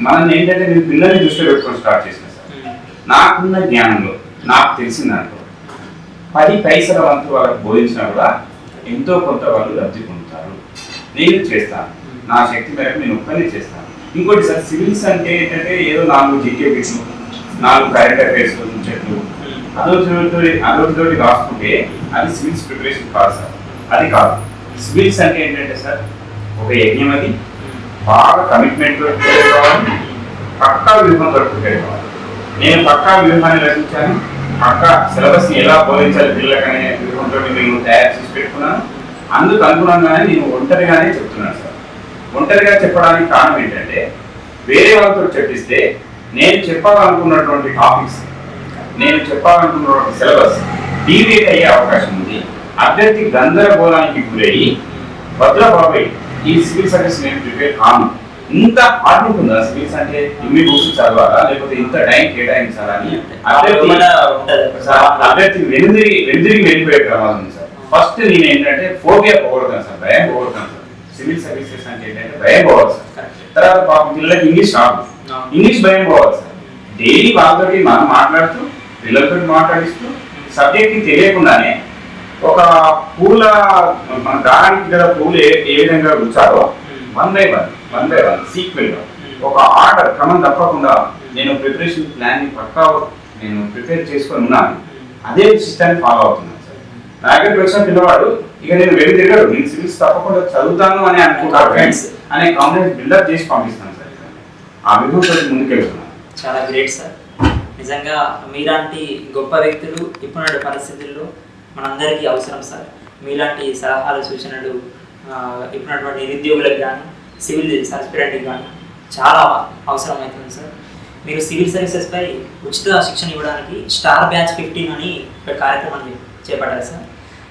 [SPEAKER 2] మనం ఏంటంటే నేను పిల్లల్ని దృష్టిలో పెట్టుకొని స్టార్ట్ చేసిన సార్. నాకున్న జ్ఞానంలో నాకు తెలిసిన దాంట్లో 10 పైసల వంతు వాళ్ళకి బోధించినా కూడా ఎంతో కొంత వాళ్ళు లబ్ధి పొందుతారు. నేను చేస్తాను, నా శక్తి మేరకు నేను ఒక్కనే చేస్తాను. ఇంకోటి సార్, సివిల్స్ అంటే ఏంటంటే ఏదో 4 జీకే బిట్లు, 4 కరెంట్ అఫైర్స్ చెట్లు అదొకటి రాసుకుంటే అది సివిల్స్ ప్రిపరేషన్ కాదు సార్. అది కాదు. సివిల్స్ అంటే ఏంటంటే సార్ ఒక యజ్ఞం. అది బాగా కమిట్మెంట్ కావాలి, పక్కా వ్యూహంతో ప్రిపేర్ కావాలి. నేను పక్కా వ్యూహాన్ని రచించాను, పక్కా సిలబస్ని ఎలా బోధించాలి పిల్లలకనే వ్యూహంతో నేను తయారు చేసి పెట్టుకున్నాను. అందుకు అనుగుణంగానే నేను ఒంటరిగానే చెప్తున్నాను సార్. ఒంటరిగా చెప్పడానికి కారణం ఏంటంటే వేరే వాళ్ళతో చెప్పిస్తే నేను చెప్పాలనుకున్నటువంటి టాపిక్స్, నేను చెప్పాలనుకున్నటువంటి సిలబస్ డీవియేట్ అయ్యే అవకాశం ఉంది. అభ్యర్థి గందరగోళానికి గురయ్యి భద్రబాబు ఈ సివిల్ సర్వీస్ నేను ప్రిపేర్ కాను, ఇంత హార్డ్ ఉంటుందా సివిల్స్ అంటే, ఇన్ని బుక్స్ చదవాలా లేకపోతే ఇంత టైం కేటాయించాలా అని అభ్యర్థి వెనుదిరిగి వెళ్ళిపోయే ప్రమాదం ఉంది సార్. ఫస్ట్ నేను ఏంటంటే ఫోబియా పోగొడతాను సార్, భయం పోగొడతాను సార్. సివిల్ సర్వీసెస్ అంటే ఏంటంటే భయం పోవాలి సార్. తర్వాత పాపం పిల్లలకి ఇంగ్లీష్ రాదు, ఇంగ్లీష్ భయం పోవాలి సార్. డైలీ వాళ్ళతోటి మనం మాట్లాడుతూ పిల్లలతో మాట్లాడిస్తూ సబ్జెక్ట్కి తెలియకుండానే ఒక పూల మన దారానికి గల పూలు ఏ విధంగా గుచ్చారో వన్ బై వన్ సీక్వెల్గా ఒక ఆర్డర్ క్రమం తప్పకుండా నేను ప్రిపరేషన్ ప్లాన్ని పక్కా నేను ప్రిపేర్ చేసుకొని ఉన్నాను. అదే సిస్టమ్ని ఫాలో అవుతున్నాను సార్. నా దగ్గరికి వచ్చిన పిల్లవాడు ఇక నేను వెళ్ళి తిరగడు, నేను సివిల్స్ తప్పకుండా చదువుతాను అని అనుకుంటాను ఫ్రెండ్స్ అనే కాన్ఫిడెన్స్ బిల్డప్ చేసి పంపిస్తాను సార్. ఆ విధంగా ముందుకెళ్తున్నాను.
[SPEAKER 1] చాలా గ్రేట్ సార్. నిజంగా మీలాంటి గొప్ప వ్యక్తులు ఇప్పుడున్న పరిస్థితుల్లో మనందరికీ అవసరం సార్. మీలాంటి సలహాలు సూచనలు ఇప్పుడున్నటువంటి నిరుద్యోగులకు కానీ సివిల్ ఆస్పిరెంట్కి కానీ చాలా అవసరం అవుతుంది సార్. మీరు సివిల్ సర్వీసెస్పై ఉచిత శిక్షణ ఇవ్వడానికి స్టార్ బ్యాచ్ 15 అని ఒక కార్యక్రమాన్ని చేపట్టారు సార్.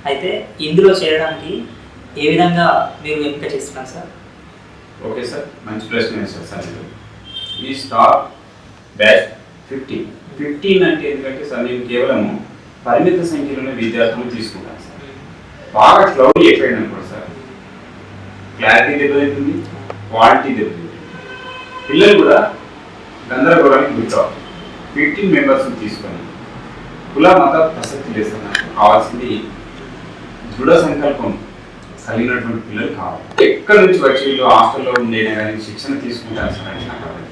[SPEAKER 1] అయితే ఇందులో చేరడానికి ఏ విధంగా మీరు ఎంపిక చేస్తున్నారు సార్?
[SPEAKER 2] ఓకే సార్, మంచి ప్రశ్న వేశారు సార్. ఈ స్టార్ బ్యాచ్ 15 అంటే ఎందుకంటే సార్ నేను కేవలం పరిమిత సంఖ్యలోనే విద్యార్థులు తీసుకుంటాను సార్. బాగా క్లౌడీ అయిపోయింది అనుకోండి సార్, క్లారిటీ దెబ్బతింటుంది, క్వాలిటీ దెబ్బతింటుంది, పిల్లలు కూడా గందరగోళానికి గుర్తావు. 15 మెంబర్స్ని తీసుకొని కుల మత ప్రసక్తి లేదు సార్. నాకు కావాల్సింది దృఢ సంకల్పం కలిగినటువంటి పిల్లలు కావాలి. ఎక్కడి నుంచి వచ్చి వీళ్ళు హాస్టల్లో ఉండేనా కానీ శిక్షణ తీసుకుంటారు సార్ అంటే నాకు అర్థం.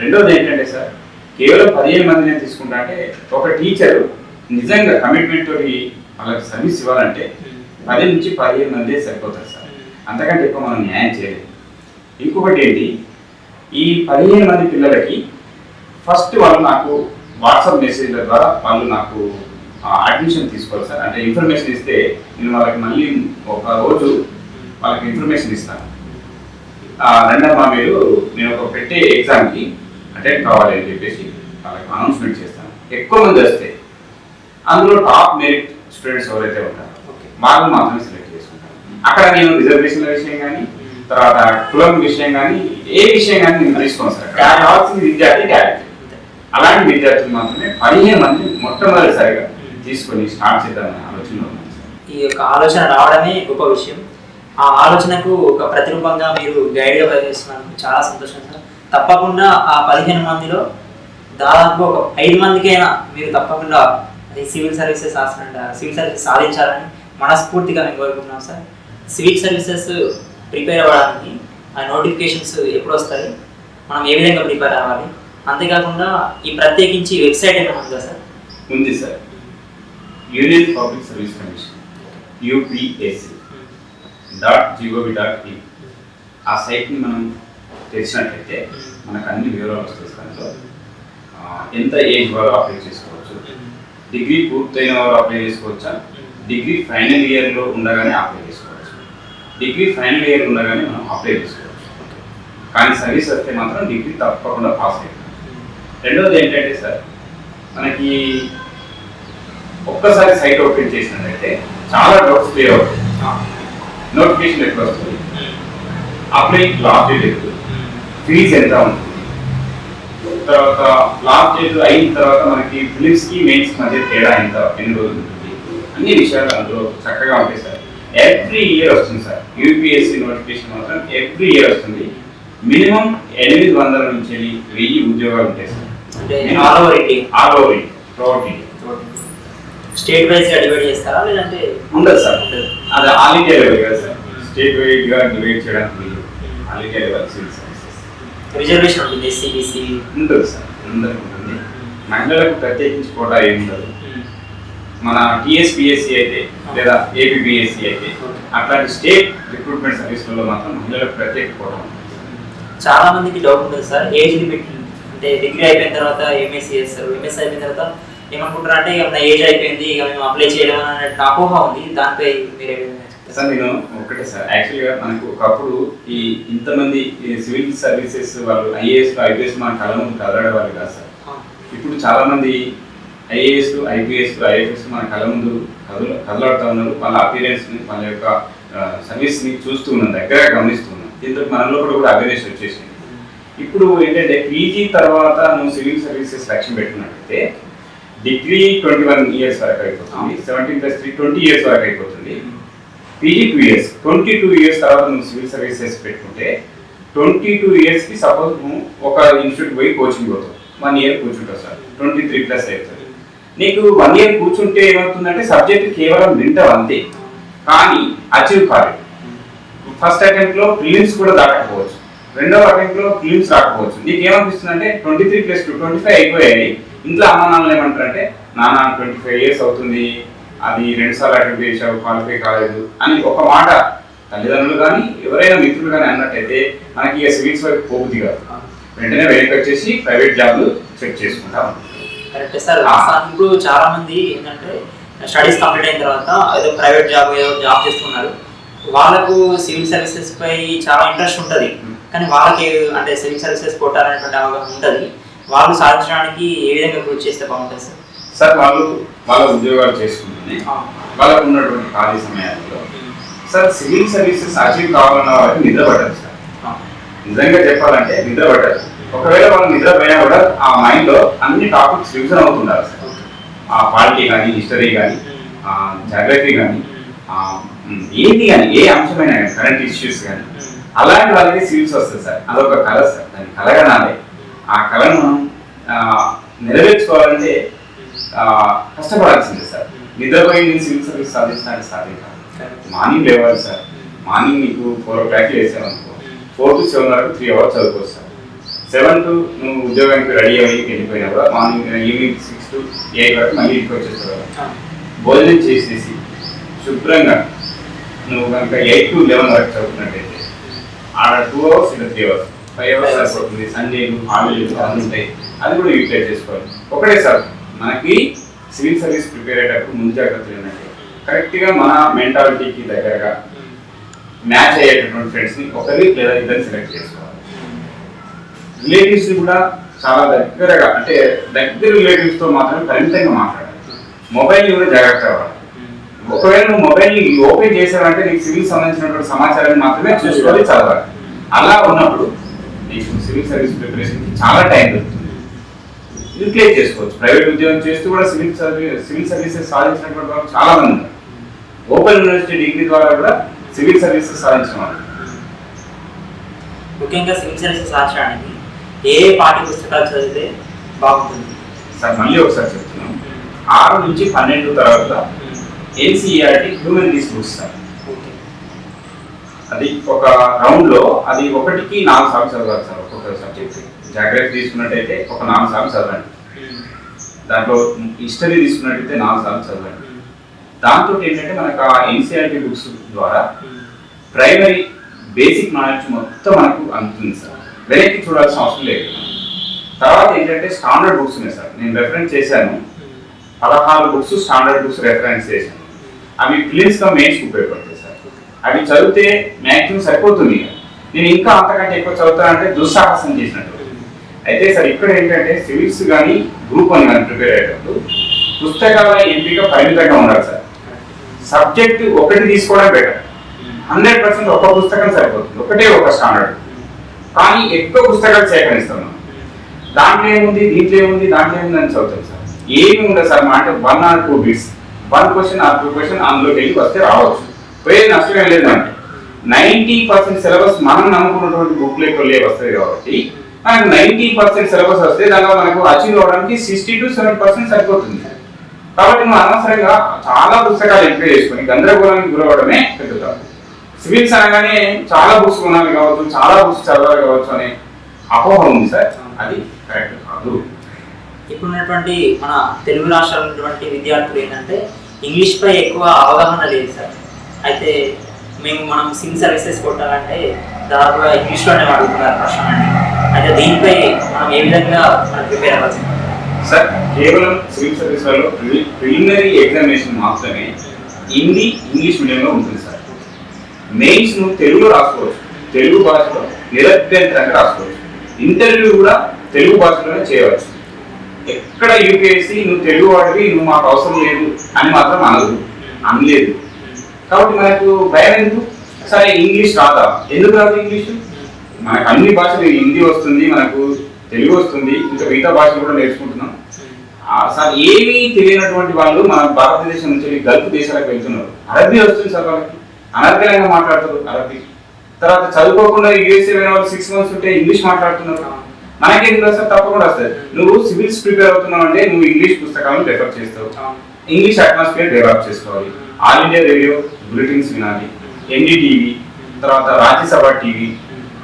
[SPEAKER 2] రెండోది ఏంటంటే సార్, కేవలం 15 మందినే తీసుకుంటా అంటే ఒక టీచరు నిజంగా కమిట్మెంట్ తోటి వాళ్ళకి సర్వీస్ ఇవ్వాలంటే 10 నుంచి 15 మందే సరిపోతారు సార్. అంతకంటే ఎక్కువ మనం న్యాయం చేయలేదు. ఇంకొకటి ఏంటి, ఈ 15 మంది పిల్లలకి ఫస్ట్ వాళ్ళు నాకు వాట్సాప్ మెసేజ్ల ద్వారా వాళ్ళు నాకు అడ్మిషన్ తీసుకోవాలి సార్. అంటే ఇన్ఫర్మేషన్ ఇస్తే నేను వాళ్ళకి మళ్ళీ ఒక రోజు వాళ్ళకి ఇన్ఫర్మేషన్ ఇస్తాను. రెండమ్మా మీరు నేను ఒక పెట్టే ఎగ్జామ్కి అటెండ్ కావాలి అని చెప్పేసి వాళ్ళకి అనౌన్స్మెంట్ చేస్తాను. ఎక్కువ మంది వస్తే అందులో టాప్ మెరిట్ స్టూడెంట్స్ ఎవరైతే ఉంటారో వాళ్ళు మాత్రమే సెలెక్ట్ చేసుకుంటాను. అక్కడ నేను రిజర్వేషన్ల విషయం కానీ తర్వాత కులం విషయం కానీ ఏ విషయం కానీ నేను తీసుకోను సార్. కావాల్సిన విద్యార్థి టాలెంట్, అలాంటి విద్యార్థులు మాత్రమే 15 మంది మొట్టమొదటిసారిగా తీసుకొని స్టార్ట్ చేద్దామనే ఆలోచనలో ఉన్నాను సార్.
[SPEAKER 1] ఈ యొక్క ఆలోచన రావడమే గొప్ప విషయం. ఆ ఆలోచనకు ఒక ప్రతిరూపంగా మీరు గైడ్గా పనిచేస్తున్నందుకు చాలా సంతోషం సార్. తప్పకుండా ఆ 15 మందిలో దాదాపు ఒక 5 మందికైనా మీరు తప్పకుండా సివిల్ సర్వీసెస్ సాధించాలని మనస్ఫూర్తిగా మేము కోరుకుంటున్నాం సార్. సివిల్ సర్వీసెస్ ప్రిపేర్ అవ్వడానికి ఆ నోటిఫికేషన్స్ ఎప్పుడు వస్తాయి, మనం ఏ విధంగా ప్రిపేర్ అవ్వాలి, అంతేకాకుండా ఈ ప్రత్యేకించి వెబ్సైట్ ఏమైనా ఉందా సార్?
[SPEAKER 2] ఉంది sir, union public service commission UPSC.gov.in. ఆ సైట్ని మనం తెరిచినట్లయితే మనకు అన్ని వివరాలు వస్తాయి. దాంట్లో ఎంత ఏజ్ వారు అప్లై చేసుకోవచ్చు, డిగ్రీ పూర్తయిన వారు అప్లై చేసుకోవచ్చా, డిగ్రీ ఫైనల్ ఇయర్లో ఉండగానే అప్లై చేసుకోవచ్చు, డిగ్రీ ఫైనల్ ఇయర్ ఉండగానే మనం అప్లై చేసుకోవచ్చు. కానీ సర్వీస్ వస్తే మాత్రం డిగ్రీ తప్పకుండా పాస్ అవుతుంది. రెండవది ఏంటంటే సార్, మనకి ఒక్కసారి సైట్ ఓపెన్ చేసినట్లయితే చాలా డౌట్స్ క్లియర్ అవుతాయి. నోటిఫికేషన్ ఎప్పుడు వస్తుంది, అప్లై లాస్ట్ డేట్ ఎప్పుడు, ఫీజు ఎంత ఉంటుంది, తర్వాత లాస్ట్ డేట్ అయిన తర్వాత మనకి ఫిలిమ్స్కి మెయిన్స్కి మధ్య తేడా ఎంత, ఎన్ని రోజులు ఉంటుంది, అన్ని విషయాలు అందులో చక్కగా ఉంటాయి సార్. ఎవ్రీ ఇయర్ వస్తుంది సార్ యూపీఎస్సీ నోటిఫికేషన్ మాత్రం ఎవ్రీ ఇయర్ వస్తుంది. మినిమం 800 నుంచి 1000 ఉద్యోగాలు ఉంటాయి sir.
[SPEAKER 1] All over India state wise గా డివైడ్ చేస్తారా లేదంటే
[SPEAKER 2] ఉండదు సార్? అది ఆల్ ఇండియా లెవెల్ కదా సార్, స్టేట్ వైడ్ గా డివైడ్ చేయడానికి all India level civil services
[SPEAKER 1] reservation ఉంటుంది. ఎస్సీ
[SPEAKER 2] ఉంటుంది సార్, అందరికి ఉంటుంది. మహిళలకు ప్రత్యేకించి కోటా ఏమి ఉండదు. మన టీఎస్పీఎస్సీ అయితే లేదా ఏపీబీఎస్సీ అయితే అట్లాంటి స్టేట్ రిక్రూట్మెంట్ సర్వీస్లలో మాత్రం మహిళలకు ప్రత్యేక కోటా ఉంటుంది.
[SPEAKER 1] చాలా మందికి డౌట్ ఉంటుంది సార్, ఏజ్ లిమిట్ అంటే డిగ్రీ అయిపోయిన తర్వాత ఎంఎస్సీ చేస్తారు, ఎంఎస్సీ అయిపోయిన తర్వాత ఏమనుకుంటారు అంటే ఇక మన ఏజ్ అయిపోయింది ఇక మేము అప్లై చేయడం అనే అపోహ ఉంది. దానిపై మీరే
[SPEAKER 2] సార్? నేను ఒకటే సార్, యాక్చువల్గా మనకు ఒకప్పుడు ఈ ఇంతమంది సివిల్ సర్వీసెస్ వాళ్ళు ఐఏఎస్ ఐపీఎస్ మన కళ ముందు కదలడే వాళ్ళు కాదు సార్. ఇప్పుడు చాలా మంది ఐఏఎస్ ఐపీఎస్ ఐఎఫ్ఎస్ మన కళ ముందు కదలాడుతూ ఉన్నారు. వాళ్ళ అపీరెన్స్ని వాళ్ళ యొక్క సర్వీస్ని చూస్తూ ఉన్నాం, దగ్గరగా గమనిస్తూ ఉన్నాం. దీంతో మనలో కూడా అవేర్నెస్ వచ్చేసింది. ఇప్పుడు ఏంటంటే పీజీ తర్వాత నువ్వు సివిల్ సర్వీసెస్ లక్ష్యం పెట్టుకున్నట్టయితే డిగ్రీ 21 ఇయర్స్ వరకు అయిపోతుంది, 17+3 20 ఇయర్స్ వరకు అయిపోతుంది. పీజీ 2 ఇయర్స్, 22 ఇయర్స్ తర్వాత నువ్వు సివిల్ సర్వీసెస్ పెట్టుకుంటే 22 ఇయర్స్కి సపోజ్ నువ్వు ఒక ఇన్స్టిట్యూట్ పోయి కోచింగ్ పోతావు, 1 ఇయర్ కూర్చుంటావు సార్, 23+ అవుతుంది. నీకు 1 ఇయర్ కూర్చుంటే ఏమవుతుందంటే సబ్జెక్ట్ కేవలం వింటావు అంతే, కానీ అచీవ్ కాదు. ఫస్ట్ అటెంప్ట్లో ప్రిలిమ్స్ కూడా దాటకపోవచ్చు, రెండవ అటెంప్ట్లో ప్రిలిమ్స్ రాకపోవచ్చు. నీకు ఏమనిపిస్తుంది అంటే 23+2 25 అయిపోయాయి. ఇంట్లో అమ్మ నాన్నలు ఏమంటారంటే నాన్న 25 ఇయర్స్ అవుతుంది, అది 2 సార్లు అటెంప్ట్ చేసావు, క్వాలిఫై కాలేదు అని ఒక మాట తల్లిదండ్రులు కానీ ఎవరైనా మిత్రులు కానీ అన్నట్టయితే మనకి ఇక సివిల్స్ వైపు పోబుద్ది కాదు. వెంటనే వెనక్కి వచ్చేసి ప్రైవేట్ జాబ్లు చెక్ చేసుకుంటాం.
[SPEAKER 1] Correct sir. ఇప్పుడు చాలా మంది ఏంటంటే స్టడీస్ కంప్లీట్ అయిన తర్వాత ఏదో ప్రైవేట్ జాబ్ చేస్తున్నారు. వాళ్ళకు సివిల్ సర్వీసెస్ పై చాలా ఇంట్రెస్ట్ ఉంటుంది, కానీ వాళ్ళకి అంటే సివిల్ సర్వీసెస్ కొట్టాలనేటువంటి అవగాహన ఉంటుంది. వాళ్ళు సాధించడానికి ఏ విధంగా కృషి చేస్తే బాగుంటుంది సార్?
[SPEAKER 2] సార్ వాళ్ళ ఉద్యోగాలు చేసుకుంటుంది వాళ్ళకు ఉన్నటువంటి ఖాళీ సమయాల్లో సార్ సివిల్ సర్వీసెస్ అచీవ్ కావాలన్న వాళ్ళకి నిద్ర పట్టదు సార్. నిజంగా చెప్పాలంటే నిద్ర పట్టదు. ఒకవేళ వాళ్ళు నిద్రపోయినా కూడా ఆ మైండ్లో అన్ని టాపిక్స్ రివిజన్ అవుతుండాలి సార్. ఆ పాలిటీ కానీ, హిస్టరీ కానీ, జాగ్రఫీ కానీ, ఏది కానీ ఏ అంశమైనా కానీ, కరెంట్ ఇష్యూస్ కానీ, అలాంటి వాళ్ళకి సివిల్స్ వస్తుంది సార్. అదొక కళ సార్, దాన్ని కలగనాలి. ఆ కళను మనం నెరవేర్చుకోవాలంటే కష్టపడాల్సిందే సార్. నిద్రపోయి నేను సివిల్ సర్వీస్ సాధించడానికి సాధ్యం కాదు. మార్నింగ్ లేవాలి సార్. మార్నింగ్ నీకు 4 o'clock వేసామనుకో, 4 to 7 వరకు 3 hours చదువుకోవచ్చు సార్. 7 to నువ్వు ఉద్యోగానికి రెడీ అయ్యి వెళ్ళిపోయినా కూడా మార్నింగ్ ఈవినింగ్ 6 to 8 వరకు మళ్ళీ ఇంటికి వచ్చేస్తావు కదా. భోజనం చేసేసి శుభ్రంగా నువ్వు కనుక 8 to 11 వరకు చదువుకున్నట్టయితే ఆడ 2 hours ఇలా 3 hours 5 hours సరిపోతుంది. సండేలు, హాలిడేలు అన్నీ ఉంటాయి, అది కూడా యూటిలైజ్ చేసుకోవాలి. ఒకటే సార్, మనకి సివిల్ సర్వీస్ ప్రిపేర్ అయ్యేటప్పుడు ముందు జాగ్రత్తలు ఏంటంటే కరెక్ట్గా మన మెంటాలిటీకి దగ్గరగా మ్యాచ్ అయ్యేటటువంటి ఫ్రెండ్స్ని ఒకరి లేదా ఇద్దరిని సెలెక్ట్ చేసుకోవాలి. రిలేటివ్స్ని కూడా చాలా దగ్గరగా, అంటే దగ్గర రిలేటివ్స్తో మాత్రమే పరిమితంగా మాట్లాడాలి. మొబైల్ని కూడా జాగ్రత్తగా వాడాలి. ఒకవేళ నువ్వు మొబైల్ని ఓపెన్ చేసావంటే నీకు సివిల్ సంబంధించినటువంటి సమాచారాన్ని మాత్రమే చూసుకోవాలి, చదవాలి. అలా ఉన్నప్పుడు నీకు సివిల్ సర్వీస్ ప్రిపరేషన్కి చాలా టైం దొరుకుతుంది, యూటిలైజ్ చేసుకోవచ్చు. ప్రైవేట్ ఉద్యోగం చేస్తూ కూడా సివిల్ సర్వీసెస్ సాధించినటువంటి వాళ్ళు చాలా మంది ఉన్నారు. ఓపెన్ యూనివర్సిటీ డిగ్రీ ద్వారా కూడా సివిల్ సర్వీసెస్ సాధించిన వాళ్ళు.
[SPEAKER 1] ముఖ్యంగా సివిల్ సర్వీసెస్ సాధించడానికి ఏ పాఠ్య పుస్తకాలు చదివితే బాగుంటుంది
[SPEAKER 2] సార్? మళ్ళీ ఒకసారి చెప్తున్నాం, 6 నుంచి 12 తర్వాత NCERT హ్యూమనిటీస్ బుక్స్ సార్. అది ఒక రౌండ్లో అది 1కి 4 సార్లు చదవాలి సార్. ఒక్కొక్క సబ్జెక్ట్ జాగ్రఫీ తీసుకున్నట్టయితే ఒక 4 సార్లు చదవండి. దాంట్లో హిస్టరీ తీసుకున్నట్టయితే 4 సార్లు చదవండి. దాంతో ఏంటంటే మనకు ఆ NCERT బుక్స్ ద్వారా ప్రైమరీ బేసిక్ నాలెడ్జ్ మొత్తం మనకు అందుతుంది సార్. వెనక్కి చూడాల్సిన అవసరం లేదు. తర్వాత ఏంటంటే స్టాండర్డ్ బుక్స్ ఉన్నాయి సార్. నేను రెఫరెన్స్ చేశాను, 16 బుక్స్ స్టాండర్డ్ బుక్స్ రెఫరెన్స్ చేశాను. అవి ప్రిలిమ్స్గా మెయిన్స్కి ఉపయోగపడతాయి సార్. అవి చదివితే మ్యాక్సిమం సరిపోతుంది. నేను ఇంకా అంతకంటే ఎక్కువ చదువుతానంటే దుస్సాహసం చేసినట్టు. అయితే సార్ ఇక్కడ ఏంటంటే సివిల్స్ కానీ గ్రూప్ 1 కానీ ప్రిపేర్ అయ్యేటప్పుడు పుస్తకాల ఎంపిక పరిమితంగా ఉండాలి సార్. సబ్జెక్ట్ ఒకటి తీసుకోవడం బెటర్. 100% ఒక పుస్తకం సరిపోతుంది, ఒకటే ఒక స్టాండర్డ్. కానీ ఎక్కువ పుస్తకాలు సేకరిస్తున్నాం. దాంట్లో ఏముంది, దీంట్లో ఏముంది, దాంట్లో ఏముంది అని చదువుతాం సార్. ఏమి ఉండదు సార్. మా అంటే 1 or 2 bits, 1 question or 2 question అందులోకి వెళ్ళి వస్తే రావచ్చు, పోయే నష్టం ఏం లేదంటే 90% సిలబస్ మనం నమ్ముకున్నటువంటి బుక్లెట్ వెళ్ళే వస్తుంది కాబట్టి మనకు 90% సిలబస్ వస్తే దానిలో మనకు అచీవ్ అవ్వడానికి 60 to 70% సరిపోతుంది. కాబట్టి నువ్వు అనవసరంగా చాలా పుస్తకాలు ఎంపిక చేసుకుని గందరగోళానికి గురవడమే పెద్ద తప్పు. సివిల్స్ అనగానే చాలా బుక్స్ కొనాలి కావచ్చు, చాలా బుక్స్ చదవాలి కావచ్చు అనే అపోహ ఉంది సార్. అది కరెక్ట్ కాదు.
[SPEAKER 1] ఇప్పుడున్నటువంటి మన తెలుగు రాష్ట్రాల్లో ఉన్నటువంటి విద్యార్థులు ఏంటంటే ఇంగ్లీష్ పై ఎక్కువ అవగాహన లేదు సార్. అయితే మనం సివిల్ సర్వీసెస్ కొట్టాలంటే దాదాపుగా ఇంగ్లీష్లోనే అడుగుతున్నారు ప్రశ్నలు. అయితే దీనిపై మనం ఏ విధంగా మనం ప్రిపేర్ అవ్వాలి
[SPEAKER 2] సార్? కేవలం సివిల్ సర్వీస్లలో ప్రిలిమినరీ ఎగ్జామినేషన్ మాత్రమే హిందీ, ఇంగ్లీష్ మీడియంలో ఉంటుంది సార్. మెయిన్స్ నువ్వు తెలుగులో రాసుకోవచ్చు, తెలుగు భాషలో నిరభ్యంతరంగా రాసుకోవచ్చు. ఇంటర్వ్యూ కూడా తెలుగు భాషలోనే చేయవచ్చు. ఎక్కడ యూపీఎస్సీ నువ్వు తెలుగు వాడివి, నువ్వు మాకు అవసరం లేదు అని మాత్రం అనలేదు. కాబట్టి మనకు భయం ఎందుకు? సరే ఇంగ్లీష్ రాదా? ఎందుకు రాదు ఇంగ్లీష్? మనకు అన్ని భాషలు, హిందీ వస్తుంది, మనకు తెలుగు వస్తుంది, ఇంకా మిగతా భాషలు కూడా నేర్చుకుంటున్నాం సార్. ఏమీ తెలియనటువంటి వాళ్ళు మన భారతదేశం నుంచి గల్ఫ్ దేశాలకు వెళ్తున్నారు. అరబీ వస్తుంది సార్, వాళ్ళకి అనర్గళంగా మాట్లాడుతారు అరబీ. తర్వాత చదువుకోకుండా యూఎస్ఏ అయిన వాళ్ళు 6 months ఉంటే ఇంగ్లీష్ మాట్లాడుతున్నారు. మనకేం సార్? తప్పకుండా వస్తుంది. నువ్వు సివిల్స్ ప్రిపేర్ అవుతున్నావు అంటే నువ్వు ఇంగ్లీష్ పుస్తకాలను రెఫర్ చేస్తావు, ఇంగ్లీష్ అట్మాస్ఫియర్ డెవలప్ చేసుకోవాలి, ఆల్ ఇండియా రేడియో బులెటిన్స్ వినాలి, NDTV, తర్వాత రాజ్యసభ టీవీ,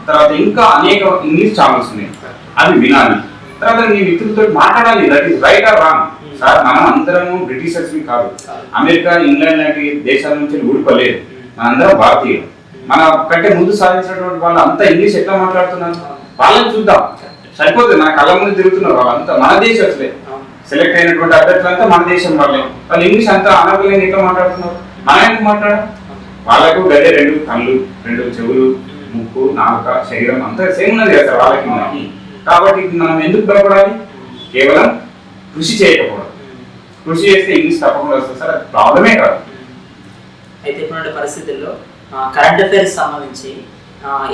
[SPEAKER 2] తర్వాత ఇంకా అనేక ఇంగ్లీష్ ఛానల్స్ ఉన్నాయి, అవి వినాలి. తర్వాత నీ మిత్రులతో మాట్లాడాలి. That is right are wrong. Sir మనం అందరము బ్రిటిషర్స్ కాదు, అమెరికా, ఇంగ్లాండ్ లాంటి దేశాల నుంచి ఊడిపోలేదు. మనందరం భారతీయులు. మన కంటే ముందు సాధించినటువంటి వాళ్ళు అంతా ఇంగ్లీష్ ఎట్లా మాట్లాడుతున్నారు వాళ్ళని చూద్దాం, సరిపోతుంది. మన కళ్ళ ముందు తిరుగుతున్నారు వాళ్ళంతా మన దేశస్తులే. సెలెక్ట్ అయినటువంటి అభ్యర్థులంతా మన దేశం వాళ్ళే. వాళ్ళు ఇంగ్లీష్ అంతా అనర్గళంగా ఎట్లా మాట్లాడుతున్నారు, మనం ఎందుకు మాట్లాడాలి? వాళ్ళకు గదే 2 కళ్ళు, 2 చెవులు, ముక్కు, నాలుక, శరీరం అంతా సేమ్ ఉన్నది కదా సార్ వాళ్ళకి మనకి. కాబట్టి మనం ఎందుకు భయపడాలి? కేవలం కృషి చేయకపోవడం. కృషి చేస్తే ఇంగ్లీష్ తప్పకుండా వస్తుంది సార్, అది ప్రాబ్లమే కాదు.
[SPEAKER 1] అయితే ఇప్పుడున్న పరిస్థితుల్లో కరెంట్ అఫైర్స్ సంబంధించి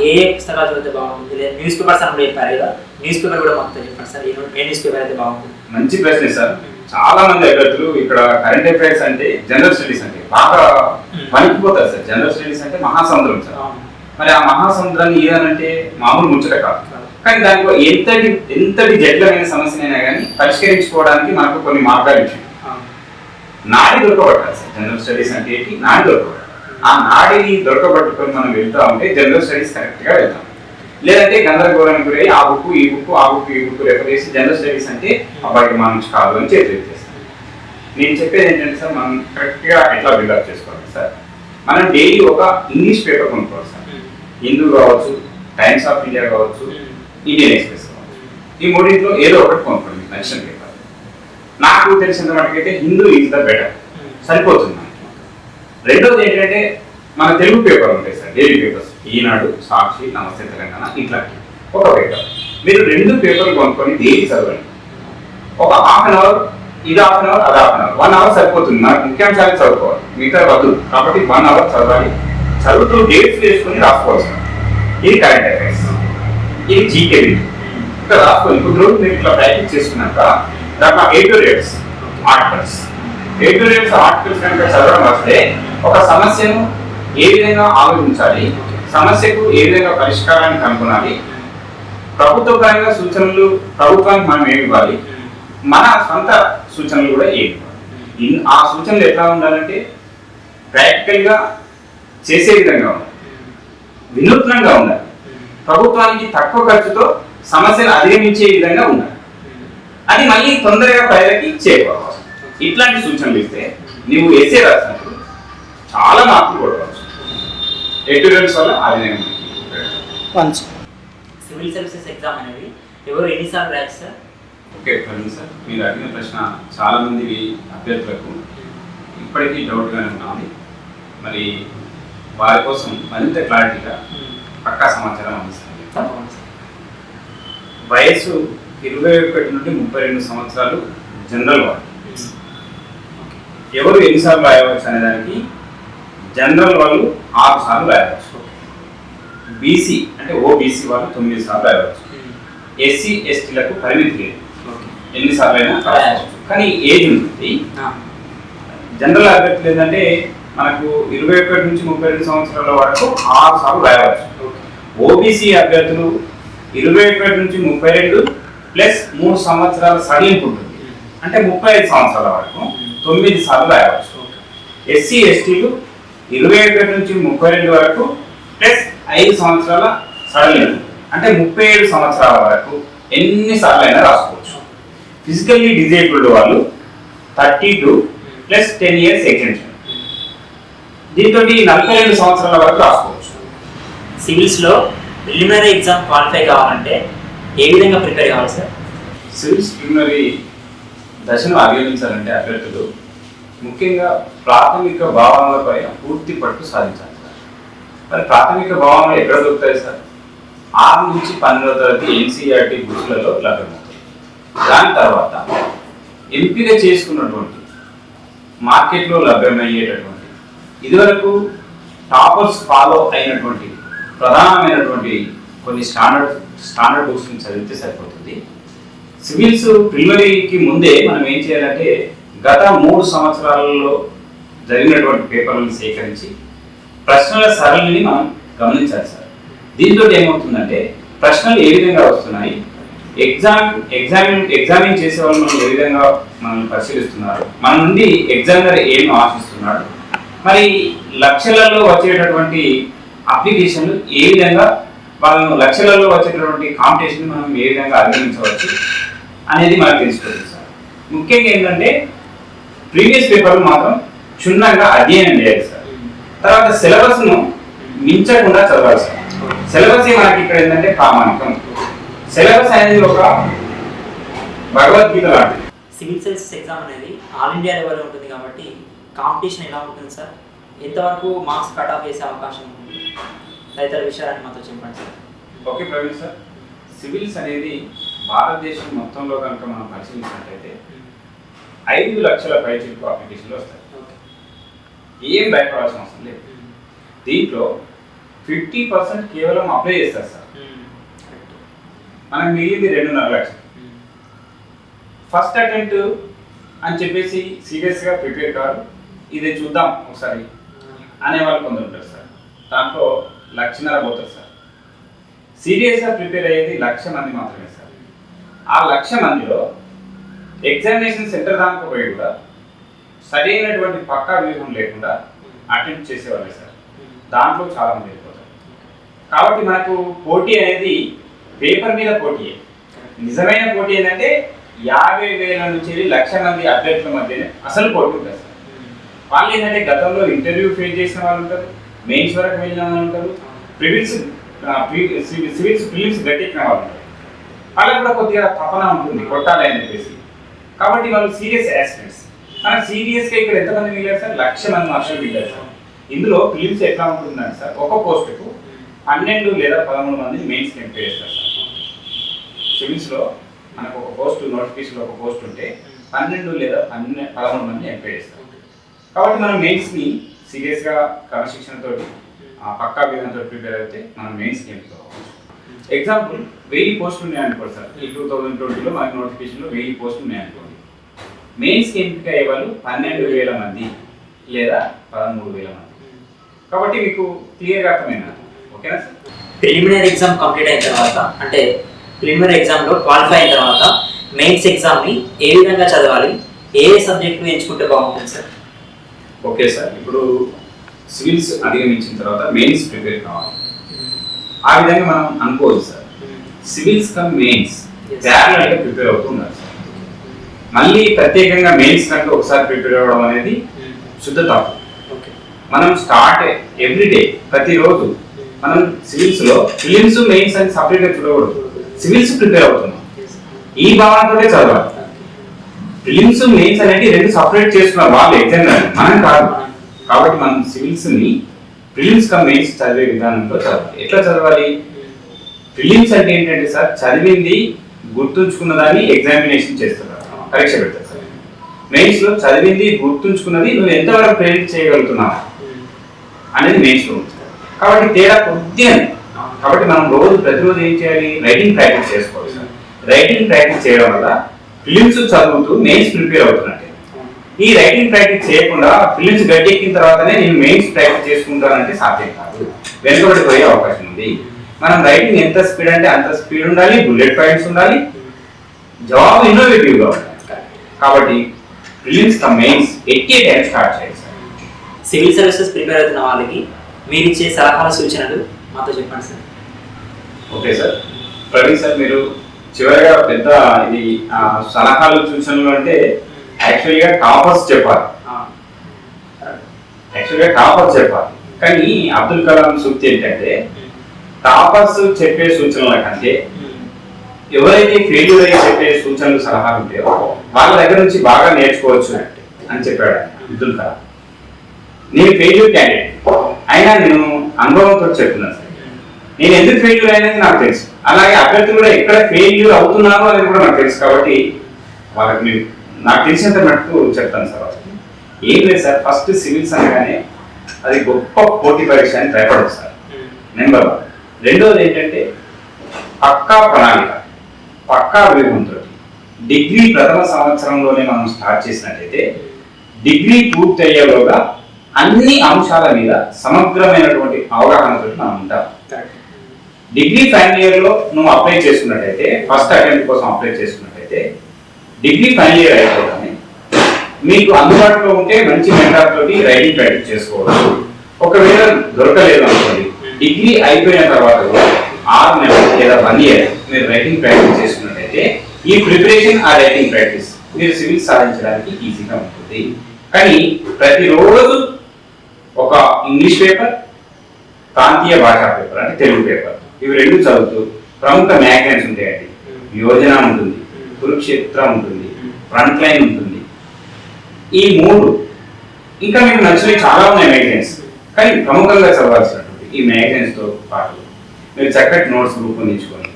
[SPEAKER 1] ఏ పుస్తకాలు చదివితే బాగుంటుంది? లేదా న్యూస్ పేపర్స్ అని కూడా చెప్పారు కదా, న్యూస్ పేపర్ కూడా మొత్తం చెప్పండి సార్. ఏ న్యూస్ పేపర్ అయితే బాగుంటుంది?
[SPEAKER 2] మంచి ప్రశ్నే సార్. చాలా మంది అభ్యర్థులు ఇక్కడ కరెంట్ అఫైర్స్ అంటే, జనరల్ స్టడీస్ అంటే బాగా వణికిపోతారు సార్. జనరల్ స్టడీస్ అంటే మహాసముద్రం సార్. మరి ఆ మహాసముద్రాన్ని ఏదనంటే మామూలు ముచ్చట కాదు. కానీ దానికి ఎంతటి జటిలమైన సమస్యనైనా కానీ పరిష్కరించుకోవడానికి మనకు కొన్ని మార్గాలు ఇచ్చాయి. నాడి దొరకబట్టాలి సార్. జనరల్ స్టడీస్ అంటే ఏంటి? నాడి దొరకబట్టాలి. ఆ నాడిని దొరకబట్టుకొని మనం వెళ్తా ఉంటే జనరల్ స్టడీస్ కరెక్ట్గా వెళ్తాం. లేదంటే గందరగోళానికి గురై ఆ బుక్ ఈ బుక్ రెఫర్ చేసి జనరల్ స్టడీస్ అంటే అబ్బాయికి మన నుంచి కాదు అని చేస్తాం. నేను చెప్పేది ఏంటంటే సార్, మనం కరెక్ట్గా ఎట్లా బిల్డప్ చేసుకోవాలి సార్. మనం డైలీ ఒక ఇంగ్లీష్ పేపర్ కొనుక్కోవాలి సార్. హిందూ కావచ్చు, టైమ్స్ ఆఫ్ ఇండియా కావచ్చు, ఇండియన్ ఎక్స్ప్రెస్ కావచ్చు. ఈ మూడింట్లో ఏదో ఒకటి కొనుక్కోండి, నచ్చిన పేపర్. నాకు తెలిసిన వాటికైతే హిందూ ఈజ్ ద బెటర్, సరిపోతుంది. రెండోది ఏంటంటే మన తెలుగు పేపర్ ఉంటాయి సార్, డైలీ పేపర్స్, ఈనాడు, సాక్షి, నమస్తే తెలంగాణ, ఇట్లాంటి ఒక పేపర్. మీరు 2 పేపర్లు కొనుక్కొని డైలీ చదవండి. ఒక ½ గంట, ఇది ½ గంట, అది ½ గంట, 1 అవర్ సరిపోతుంది. మనకు ముఖ్యాంశాలు చదువుకోవాలి, మిగతా వద్దు. కాబట్టి 1 అవర్ చదవాలి. చదువుతూ డేట్స్ వేసుకొని రాసుకోవాలి సార్. ఇది కరెంట్ అఫైర్స్, ఇది జీకే. ఇక్కడ రాసుకొని కొద్ది రోజులు మీరు ఇట్లా ప్రాక్టీస్ చేసుకున్నాక దాంట్లో ఎడిటోరియల్స్ ఆర్టికల్స్ కనుక చదవడం వస్తే ఒక సమస్యను ఏ విధంగా ఆలోచించాలి, సమస్యకు ఏ విధంగా పరిష్కారాన్ని కనుగొనాలి, ప్రభుత్వ పరంగా సూచనలు ప్రభుత్వానికి మనం ఏమి ఇవ్వాలి, మన సొంత సూచనలు కూడా ఏమి ఇవ్వాలి. ఆ సూచనలు ఎట్లా ఉండాలంటే ప్రాక్టికల్గా చేసే విధంగా ఉండాలి, వినూత్నంగా ఉండాలి, ప్రభుత్వానికి తక్కువ ఖర్చుతో సమస్యను అధిగమించే విధంగా ఉండాలి, అది మళ్ళీ తొందరగా ప్రజలకి చేరుకోవాలి. ఇట్లాంటి సూచనలు ఇస్తే నువ్వు ఎస్ఏ రాసినప్పుడు చాలా మార్పులు కొట్టవచ్చు. ఎడిటోరియల్స్ వల్ల అది
[SPEAKER 1] సివిల్ సర్వీసెస్ ఎగ్జామ్ అనేది ఎవరు ఎన్నిసార్లు రాయచ్చు సార్?
[SPEAKER 2] ఓకే సార్, మీరు అడిగిన ప్రశ్న చాలా మంది అభ్యర్థులకు ఇప్పటికీ డౌట్గానే ఉన్నది. మరి వారి కోసం మరింత క్లారిటీగా పక్కా సమాచారం అందిస్తుంది. వయసు 21 నుండి 32 సంవత్సరాలు జనరల్ వాళ్ళు. ఎవరు ఎన్నిసార్లు రాయవచ్చు అనే దానికి జనరల్ వాళ్ళు 6 సార్లు రాయవచ్చు. బీసీ అంటే ఓబీసీ వాళ్ళు 9 సార్లు రాయవచ్చు. ఎస్సీ ఎస్టీలకు పరిమితి లేదు, ఎన్నిసార్లు అయినా రాయవచ్చు. కానీ ఏజ్ ఉంటుంది. జనరల్ అభ్యర్థులు ఏంటంటే మనకు 21 నుంచి 32 సంవత్సరాల వరకు 6 సార్లు రాయవచ్చు. ఓబీసీ అభ్యర్థులు 21 నుంచి 32 ప్లస్ 3 సంవత్సరాల సడలింపు ఉంటుంది, అంటే 35 సంవత్సరాల వరకు 9 సార్లు రాయవచ్చు. ఎస్సీ ఎస్టీలు 21 నుంచి 32 వరకు ప్లస్ 5 సంవత్సరాల సడలింపు, అంటే 37 సంవత్సరాల వరకు ఎన్ని సార్లు అయినా రాసుకోవచ్చు. ఫిజికల్లీ డిజేబుల్డ్ వాళ్ళు 32 ప్లస్ 10 ఇయర్స్ ఎక్స్టెన్షన్, దీంతో 42 సంవత్సరాల వరకు రాసుకోవచ్చు.
[SPEAKER 1] సివిల్స్లో ప్రిలిమినరీ ఎగ్జామ్ క్వాలిఫై కావాలంటే ఏ విధంగా ప్రిపేర్ కావాలి సార్?
[SPEAKER 2] సివిల్స్ ప్రిలిమినరీ దశను అధిగమించాలంటే అభ్యర్థులు ముఖ్యంగా ప్రాథమిక భావనలపై పూర్తి పట్టు సాధించాలి సార్. మరి ప్రాథమిక భావనలు ఎక్కడ దొరుకుతాయి సార్? 6 నుంచి 12వ తరగతి ఎన్సీఆర్టీ బుక్స్లలో లభ్యమవుతాయి. దాని తర్వాత ఎంపిక చేసుకున్నటువంటి మార్కెట్లో లభ్యమయ్యేటటువంటి ఇదివరకు టాపర్స్ ఫాలో అయినటువంటి ప్రధానమైనటువంటి కొన్ని స్టాండర్డ్ బుక్స్ చదివితే సరిపోతుంది. సివిల్స్ ప్రిలిమినరీకి ముందే మనం ఏం చేయాలంటే గత 3 సంవత్సరాలలో జరిగినటువంటి పేపర్లను సేకరించి ప్రశ్నల సరళిని మనం గమనించాలి సార్. దీంతో ఏమవుతుందంటే ప్రశ్నలు ఏ విధంగా వస్తున్నాయి, ఎగ్జామిన్ చేసే వాళ్ళు మనం ఏ విధంగా మనల్ని పరిశీలిస్తున్నారు, మన నుండి ఎగ్జామినర్ ఏం ఆశిస్తున్నాడు, మరి లక్షలలో వచ్చేటటువంటి అప్లికేషన్లు ఏ విధంగా వాళ్ళను లక్షలలో వచ్చేటటువంటి కాంపిటీషన్ మనం ఏ విధంగా అధిగమించవచ్చు అనేది మనకు తెలుసుకోవచ్చు సార్. ముఖ్యంగా ఏంటంటే ప్రీవియస్ పేపర్లు మాత్రం క్షుణ్ణంగా అధ్యయనం చేయాలి సార్. తర్వాత సిలబస్ను మించకుండా చదవాలి సార్. సిలబస్ మనకి ఇక్కడ ఏంటంటే ప్రామాణికం. సిలబస్ అనేది ఒక భగవద్గీత లాంటిది.
[SPEAKER 1] సివిల్ సర్వీసెస్ ఎగ్జామ్ అనేది ఆల్ ఇండియా లెవెల్లో ఉంటుంది కాబట్టి కాంపిటీషన్ ఎలా ఉంటుంది సార్? ఎంతవరకు మార్క్స్ కట్ ఆఫ్ చేసే అవకాశం ఉంది? తదితర విషయాన్ని మాతో చెప్పండి sir.
[SPEAKER 2] Okay Praveen sir, civils అనేది భారతదేశం మొత్తంలో కనుక మనం పరిశీలించినట్లయితే 5 లక్షల పైచిలకు అప్లికేషన్లు వస్తాయి. ఏం భయపడాల్సిన అవసరం లేదు. దీంట్లో 50% కేవలం అప్లై చేస్తారు సార్. మనకు మిగిలింది 2.5 లక్షలు. ఫస్ట్ అటెంప్ట్ అని చెప్పేసి సీరియస్గా ప్రిపేర్ కాదు, ఇది చూద్దాం ఒకసారి అనేవాళ్ళు కొందరు ఉంటారు సార్. దాంట్లో 1.5 లక్షలు పోతారు సార్. సీరియస్గా ప్రిపేర్ అయ్యేది 1 లక్ష మంది మాత్రమే సార్. ఆ 1 లక్ష మందిలో ఎగ్జామినేషన్ సెంటర్ దానికి పోయి కూడా సరైనటువంటి పక్కా వ్యూహం లేకుండా అటెంప్ట్ చేసేవాళ్ళే సార్. దాంట్లో చాలా మంది వెళ్ళిపోతారు. కాబట్టి మనకు పోటీ అనేది పేపర్ మీద పోటీయే. నిజమైన పోటీ ఏంటంటే 50,000 నుంచి 1 లక్ష మంది అభ్యర్థుల మధ్యనే అసలు పోటీ ఉంటుంది సార్. వాళ్ళు ఏంటంటే గతంలో ఇంటర్వ్యూ ఫేస్ చేసిన వాళ్ళు ఉంటారు, మెయిన్స్ వరకు వెళ్ళిన వాళ్ళు ఉంటారు, సివిల్స్ ప్రిలిమ్స్ గట్టెక్కిన వాళ్ళు ఉంటారు. వాళ్ళకి కూడా కొద్దిగా తపన ఉంటుంది కొట్టాలి అని చెప్పేసి. కాబట్టి వాళ్ళు సీరియస్ యాస్పిరెంట్స్. మనకు సీరియస్గా ఇక్కడ ఎంతమంది మిగిలారు సార్? 1 లక్ష మంది మాత్రమే మిగిలారు సార్. ఇందులో ప్రిలిమ్స్ ఎట్లా ఉంటుందంటే సార్, ఒక పోస్టుకు 12 లేదా 13 మందిని మెయిన్స్కి ఎంపిక చేస్తారు సార్. సివిల్స్లో మనకు ఒక పోస్టు నోటిఫికేషన్లో ఒక పోస్ట్ ఉంటే 12 లేదా 13 మందిని ఎంపిక చేస్తారు. కాబట్టి మనం మెయిన్స్ని సీరియస్గా క్రమశిక్షణతో పక్కా వ్యూహంతో ప్రిపేర్ అయితే మనం మెయిన్స్కి ఎంపిక అవ్వచ్చు. ఎగ్జాంపుల్ 1000 పోస్టులు ఉన్నాయనుకోండి సార్. ఈ 2020లో మనకి నోటిఫికేషన్లో 1000 పోస్టులు ఉన్నాయనుకోండి. మెయిన్స్కి ఎంపిక అయ్యే వాళ్ళు 12,000 మంది లేదా 13,000 మంది. కాబట్టి మీకు క్లియర్గా అర్థమైనా? ఓకేనా సార్?
[SPEAKER 1] ప్రిలిమినరీ ఎగ్జామ్ కంప్లీట్ అయిన తర్వాత, అంటే ప్రిలిమినరీ ఎగ్జామ్లో క్వాలిఫై అయిన తర్వాత మెయిన్స్ ఎగ్జామ్ని ఏ విధంగా చదవాలి, ఏ సబ్జెక్టును ఎంచుకుంటే బాగుంటుంది సార్?
[SPEAKER 2] ఓకే సార్, ఇప్పుడు సివిల్స్ అధిగమించిన తర్వాత మెయిన్స్ ప్రిపేర్ కావాలి. ఆ విధంగా మనం అనుకోవచ్చు సార్. సివిల్స్ కమ్ మెయిన్స్ ప్యారలల్గా ప్రిపేర్ అవుతున్నారు సార్. మళ్ళీ ప్రత్యేకంగా మెయిన్స్ కంటే ఒకసారి ప్రిపేర్ అవ్వడం అనేది శుద్ధ తప్పు. మనం స్టార్ట్ ఎవ్రీడే, ప్రతిరోజు మనం సివిల్స్లో ప్రిలిమ్స్ మెయిన్స్ అని సపరేట్గా చూడకూడదు. సివిల్స్ ప్రిపేర్ అవుతున్నాం ఈ భావనతోనే చదవాలి. ప్రిలిమ్స్ మెయిన్స్ అనేది 2 సపరేట్ చేసుకున్నారు వాళ్ళు ఎగ్జామ్, మనం కాదు. కాబట్టి మనం సివిల్స్ని ప్రిలిమ్స్ కమ్ మెయిన్స్ చదివే విధానంలో చదవాలి. ఎట్లా చదవాలి? ప్రిలిమ్స్ అంటే ఏంటంటే సార్, చదివింది గుర్తుంచుకున్న దాన్ని ఎగ్జామినేషన్ చేస్తున్నారు, పరీక్ష పెడతారు సార్. మెయిన్స్లో చదివింది గుర్తుంచుకున్నది నువ్వు ఎంతవరకు ప్రేరిత చేయగలుగుతున్నావు అనేది మెయిన్స్లో ఉంటుంది. కాబట్టి తేడా కొద్దిగా. కాబట్టి మనం ప్రతిరోజు ఏం చేయాలి? రైటింగ్ ప్రాక్టీస్ చేసుకోవాలి సార్. రైటింగ్ ప్రాక్టీస్ చేయడం వల్ల ఫిలిమ్స్ చదువుతూ మెయిన్స్ ప్రిపేర్ అవుతున్నట్టే. ఈ రైటింగ్ ప్రాక్టీస్ చేయకుండా ఫిలిమ్స్ గట్టెక్కిన తర్వాతనే నేను మెయిన్స్ ప్రాక్టీస్ చేసుకుంటానంటే సాధ్యం కాదు, వెనుకబడిపోయే అవకాశం ఉంది. మనం రైటింగ్ ఎంత స్పీడ్ అంటే అంత స్పీడ్ ఉండాలి, బుల్లెట్ పాయింట్స్ ఉండాలి, జవాబు ఇన్నోవేటివ్గా ఉండాలి. కాబట్టి ఫిలిమ్స్ కమ్ మెయిన్స్ ఎక్కే టైం స్టార్ట్ చేయాలి సార్.
[SPEAKER 1] సివిల్ సర్వీసెస్ ప్రిపేర్ అవుతున్న వాళ్ళకి మీరు ఇచ్చే సలహాలు సూచనలు మాతో చెప్పండి sir.
[SPEAKER 2] Okay sir, Praveen sir, మీరు చివరిగా పెద్ద ఇది సలహాలు సూచనలు అంటే యాక్చువల్గా టాపర్స్ చెప్పాలి. కానీ అబ్దుల్ కలాం సూక్తి ఏంటంటే, టాపర్స్ చెప్పే సూచనల కంటే ఎవరైతే ఫెయిల్యూర్ అయ్యి చెప్పే సూచనలు సలహాలు ఉంటాయో వాళ్ళ దగ్గర నుంచి బాగా నేర్చుకోవచ్చు అని చెప్పాడు అబ్దుల్ కలాం. నేను ఫెయిల్యూర్ క్యాండిడేట్ అయినా నేను అనుభవంతో చెప్తున్నాను సార్. నేను ఎందుకు ఫెయిల్యూర్ అయినది నాకు తెలుసు, అలాగే అభ్యర్థులు కూడా ఎక్కడ ఫెయిల్యూర్ అవుతున్నారో అనేది కూడా నాకు తెలుసు. కాబట్టి వాళ్ళకి నేను నాకు తెలిసినంత మటుకు చెప్తాను సార్. వాళ్ళకి ఏం లేదు సార్, ఫస్ట్ సివిల్స్ అనగానే అది గొప్ప పోటీ పరీక్ష అని భయపడదు సార్, నెంబర్ 1. రెండోది ఏంటంటే పక్కా ప్రణాళిక, పక్కా వ్యూహంతో డిగ్రీ ప్రథమ సంవత్సరంలోనే మనం స్టార్ట్ చేసినట్టయితే డిగ్రీ పూర్తి అయ్యేలోగా అన్ని అంశాల మీద సమగ్రమైనటువంటి అవగాహనతో మనం ఉంటాం. డిగ్రీ ఫైనల్ ఇయర్లో నువ్వు అప్లై చేసుకున్నట్టయితే, ఫస్ట్ అటెంప్ట్ కోసం అప్లై చేసుకున్నట్టయితే డిగ్రీ ఫైనల్ ఇయర్ అయిపోగానే మీకు అందుబాటులో ఉంటే మంచి మెంటర్ తోటి రైటింగ్ ప్రాక్టీస్ చేసుకోవచ్చు. ఒకవేళ దొరకలేదు అనుకోండి, డిగ్రీ అయిపోయిన తర్వాత 6 నెలలు లేదా 1 ఇయర్ మీరు రైటింగ్ ప్రాక్టీస్ చేసుకున్నట్టయితే ఈ ప్రిపరేషన్ ఆ రైటింగ్ ప్రాక్టీస్ మీరు సివిల్స్ సాధించడానికి ఈజీగా ఉంటుంది. కానీ ప్రతిరోజు ఒక ఇంగ్లీష్ పేపర్, ప్రాంతీయ భాషా పేపర్ అంటే తెలుగు పేపర్, ఇవి రెండు చదువుతూ ప్రముఖ మ్యాగజైన్స్ ఉంటాయండి. యోజన ఉంటుంది, కురుక్షేత్ర ఉంటుంది, ఫ్రంట్ లైన్ ఉంటుంది. ఈ మూడు, ఇంకా మీకు నచ్చినవి చాలా ఉన్నాయి మ్యాగజైన్స్, కానీ ప్రముఖంగా చదవాల్సినటువంటి ఈ మ్యాగజైన్స్ తో పాటు మీరు చక్కటి నోట్స్ రూపొందించుకొని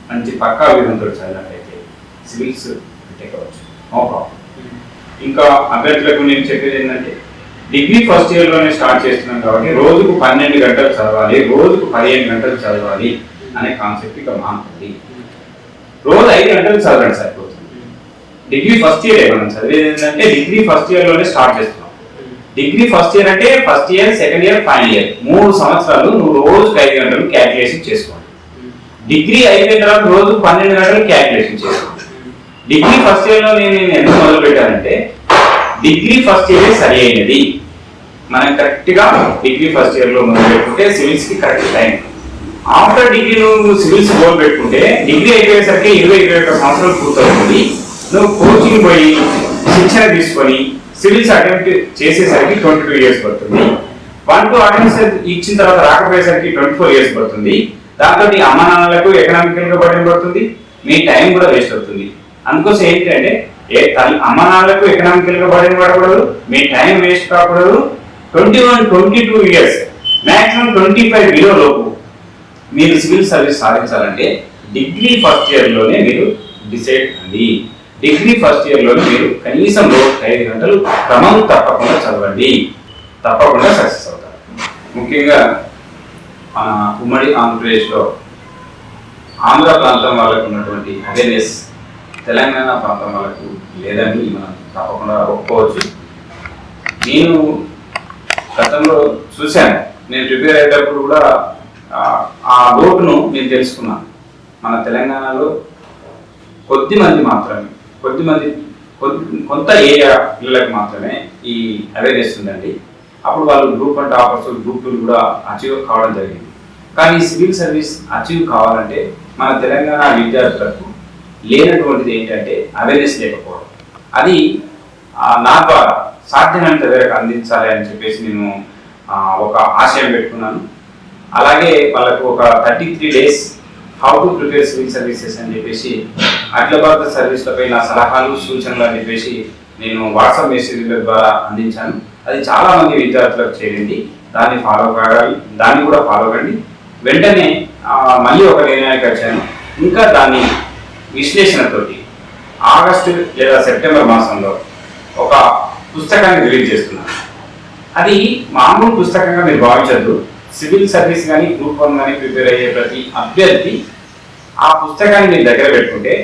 [SPEAKER 2] మంచి పక్కా విధంతో చదివినట్లయితే సివిల్స్ పెట్టేయవచ్చు, నో ప్రాబ్లం. ఇంకా అభ్యర్థులకు నేను చెప్పేది ఏంటంటే, డిగ్రీ ఫస్ట్ ఇయర్ లోనే స్టార్ట్ చేస్తున్నాం కాబట్టి రోజుకు 12 గంటలు చదవాలి, రోజుకు 15 గంటలు చదవాలి అనే కాన్సెప్ట్ ఇక మానుకోండి. రోజు 5 గంటలు చదవండి సరిపోతుంది. డిగ్రీ ఫస్ట్ ఇయర్ మనం చదివేది ఏంటంటే డిగ్రీ ఫస్ట్ ఇయర్ లోనే స్టార్ట్ చేస్తున్నాం. డిగ్రీ ఫస్ట్ ఇయర్ అంటే first year, second year, final year 3 సంవత్సరాలు నువ్వు రోజుకు 5 గంటలు క్యాల్కులేషన్ చేసుకోండి. డిగ్రీ అయిపోయిన తర్వాత రోజు 12 గంటలు క్యాల్కులేషన్ చేసుకోండి. డిగ్రీ ఫస్ట్ ఇయర్ లో నేను ఎందుకు మొదలు పెట్టానంటే, డిగ్రీ ఫస్ట్ ఇయర్ సరి అయినది. మనం కరెక్ట్ గా డిగ్రీ ఫస్ట్ ఇయర్ లో మొదలు పెట్టుకుంటే సివిల్స్ కి కరెక్ట్ టైం. ఆఫ్టర్ డిగ్రీ నువ్వు సివిల్స్ గోల్ పెట్టుకుంటే డిగ్రీ అయిపోయేసరికి 20-21 సంవత్సరాలు పూర్తవుతుంది. నువ్వు కోచింగ్ పోయి శిక్షణ తీసుకొని సివిల్స్ అటెంప్ట్ చేసేసరికి 22 ఇయర్స్ పడుతుంది. 1-2 అటెంప్ట్స్ ఇచ్చిన తర్వాత రాకపోయేసరికి 24 ఇయర్స్ పడుతుంది. దాంతో నీ అమ్మ నాన్నలకు ఎకనామికల్ గా బర్డెన్ పడుతుంది, మీ టైం కూడా వేస్ట్ అవుతుంది. అందుకోసం ఏంటంటే అమ్మ నాన్నలకు ఎకనామికల్ గా బర్డెన్ పడకూడదు, మీ టైం వేస్ట్ కాకూడదు. 21-22 ఇయర్స్, మాక్సిమం 25 బిలో లోపు మీరు సివిల్ సర్వీస్ సాధించాలంటే డిగ్రీ ఫస్ట్ ఇయర్ లోనే మీరు డిసైడ్ అండి. డిగ్రీ ఫస్ట్ ఇయర్ లోనే మీరు కనీసం రోజు 5 గంటలు క్రమం తప్పకుండా చదవండి, తప్పకుండా సక్సెస్ అవుతారు. ముఖ్యంగా మన ఉమ్మడి ఆంధ్రప్రదేశ్లో ఆంధ్ర ప్రాంతం వాళ్ళకు ఉన్నటువంటి అవేర్నెస్ తెలంగాణ ప్రాంతం వాళ్ళకు లేదని మనం తప్పకుండా ఒప్పుకోవచ్చు. నేను గతంలో చూశాను, నేను ప్రిపేర్ అయ్యేటప్పుడు కూడా ఆ లోటును నేను తెలుసుకున్నాను. మన తెలంగాణలో కొద్దిమంది మాత్రమే, కొంత ఏరియా పిల్లలకు మాత్రమే ఈ అవేర్నెస్ ఉందండి. అప్పుడు వాళ్ళు గ్రూప్ 1 టాపర్స్, గ్రూప్ 2 కూడా అచీవ్ కావడం జరిగింది. కానీ సివిల్ సర్వీస్ అచీవ్ కావాలంటే మన తెలంగాణ విద్యార్థులకు లేనటువంటిది ఏంటంటే అవేర్నెస్ లేకపోవడం. అది నా ద్వారా సాధ్యమైనంత మేరకు అందించాలి అని చెప్పేసి నేను ఒక ఆశయం పెట్టుకున్నాను. అలాగే వాళ్ళకు ఒక 33 days how to prepare civil services అని చెప్పేసి అఖిల భారత సర్వీస్లపై నా సలహాలు, సూచనలు అని చెప్పేసి నేను వాట్సాప్ మెసేజ్ల ద్వారా అందించాను. అది చాలా మంది విద్యార్థులకు చేరింది. దాన్ని కూడా ఫాలో కండి. వెంటనే మళ్ళీ ఒక నిర్ణయానికి వచ్చాను. ఇంకా దాన్ని విశ్లేషణతోటి ఆగస్టు లేదా సెప్టెంబర్ మాసంలో ఒక పుస్తకాన్ని రిలీజ్ చేస్తున్నాను. అది మామూలు పుస్తకంగా మీరు భావించద్దు. సివిల్ సర్వీస్ కానీ గ్రూప్ 1 కానీ ప్రిపేర్ అయ్యే ప్రతి అభ్యర్థి ఆ పుస్తకాన్ని మీ దగ్గర పెట్టుకుంటే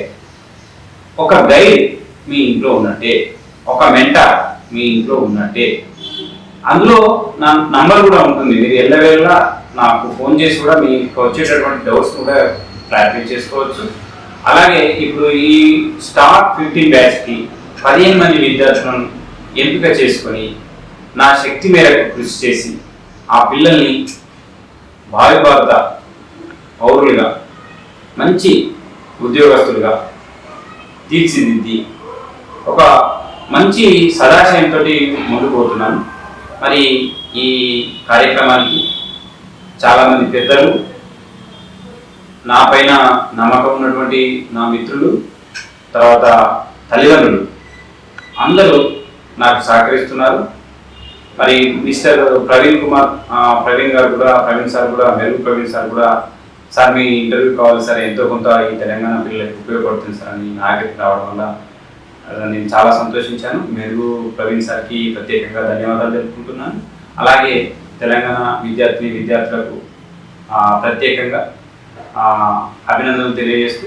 [SPEAKER 2] ఒక గైడ్ మీ ఇంట్లో ఉన్నట్టే, ఒక మెంటర్ మీ ఇంట్లో ఉన్నట్టే. అందులో నా నంబర్ కూడా ఉంటుంది. మీరు ఎల్లవేళ నాకు ఫోన్ చేసి కూడా మీకు వచ్చేటటువంటి డౌట్స్ కూడా క్లారిఫై చేసుకోవచ్చు. అలాగే ఇప్పుడు ఈ స్టార్ 15 బ్యాచ్కి 15 మంది విద్యార్థులను ఎంపిక చేసుకొని నా శక్తి మేరకు కృషి చేసి ఆ పిల్లల్ని భావి భారత పౌరులుగా, మంచి ఉద్యోగస్తులుగా తీర్చిదిద్ది ఒక మంచి సదాశయంతో ముందుకు పోతున్నాను. మరి ఈ కార్యక్రమానికి చాలామంది పెద్దలు, నా పైన నమ్మకం ఉన్నటువంటి నా మిత్రులు, తర్వాత తల్లిదండ్రులు అందరూ నాకు సహకరిస్తున్నారు. మరి మిస్టర్ ప్రవీణ్ సార్ కూడా మెరుగు ప్రవీణ్ సార్ కూడా, సార్ మీ ఇంటర్వ్యూ కావాలి సార్, ఎంతో కొంత ఈ తెలంగాణ పిల్లలకు ఉపయోగపడుతుంది సార్ అని నా దగ్గరికి రావడం వల్ల నేను చాలా సంతోషించాను. మెరుగు ప్రవీణ్ సార్కి ప్రత్యేకంగా ధన్యవాదాలు తెలుపుకుంటున్నాను. అలాగే తెలంగాణ విద్యార్థులకు ప్రత్యేకంగా అభినందనలు తెలియజేస్తూ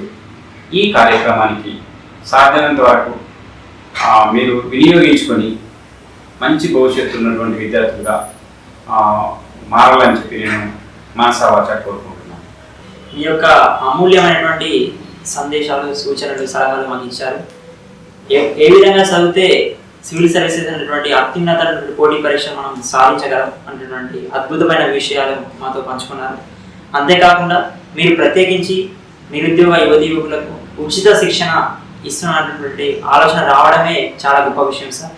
[SPEAKER 2] ఈ కార్యక్రమానికి సాధ్యమైనంత వరకు మీరు వినియోగించుకొని మంచి భవిష్యత్తు ఉన్నటువంటి విద్యార్థులుగా మారాలని చెప్పి నేను మనసావాచ కోరుకుంటున్నాను.
[SPEAKER 1] మీ యొక్క అమూల్యమైనటువంటి సందేశాలు, సూచనలు, సలహాలు మాకు ఇచ్చారు. ఏ విధంగా చదివితే సివిల్ సర్వీసెస్ అనేటువంటి అత్యున్నత పోటీ పరీక్ష మనం సాధించగలం అనేటువంటి అద్భుతమైన విషయాలు మాతో పంచుకున్నారు. అంతేకాకుండా మీరు ప్రత్యేకించి నిరుద్యోగ యువతీ యువకులకు ఉచిత శిక్షణ ఇస్తున్నటువంటి ఆలోచన రావడమే చాలా గొప్ప విషయం సార్.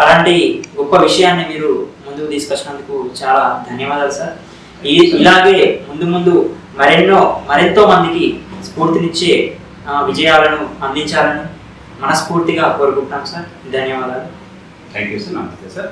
[SPEAKER 1] అలాంటి గొప్ప విషయాన్ని మీరు ముందుకు తీసుకొచ్చినందుకు చాలా ధన్యవాదాలు సార్. ఇలాగే ముందు మరెంతో మందికి స్ఫూర్తినిచ్చే విజయాలను అందించాలని మనస్ఫూర్తిగా కోరుకుంటున్నాం సార్. ధన్యవాదాలు.
[SPEAKER 2] Thank you sir. నమస్తే సార్.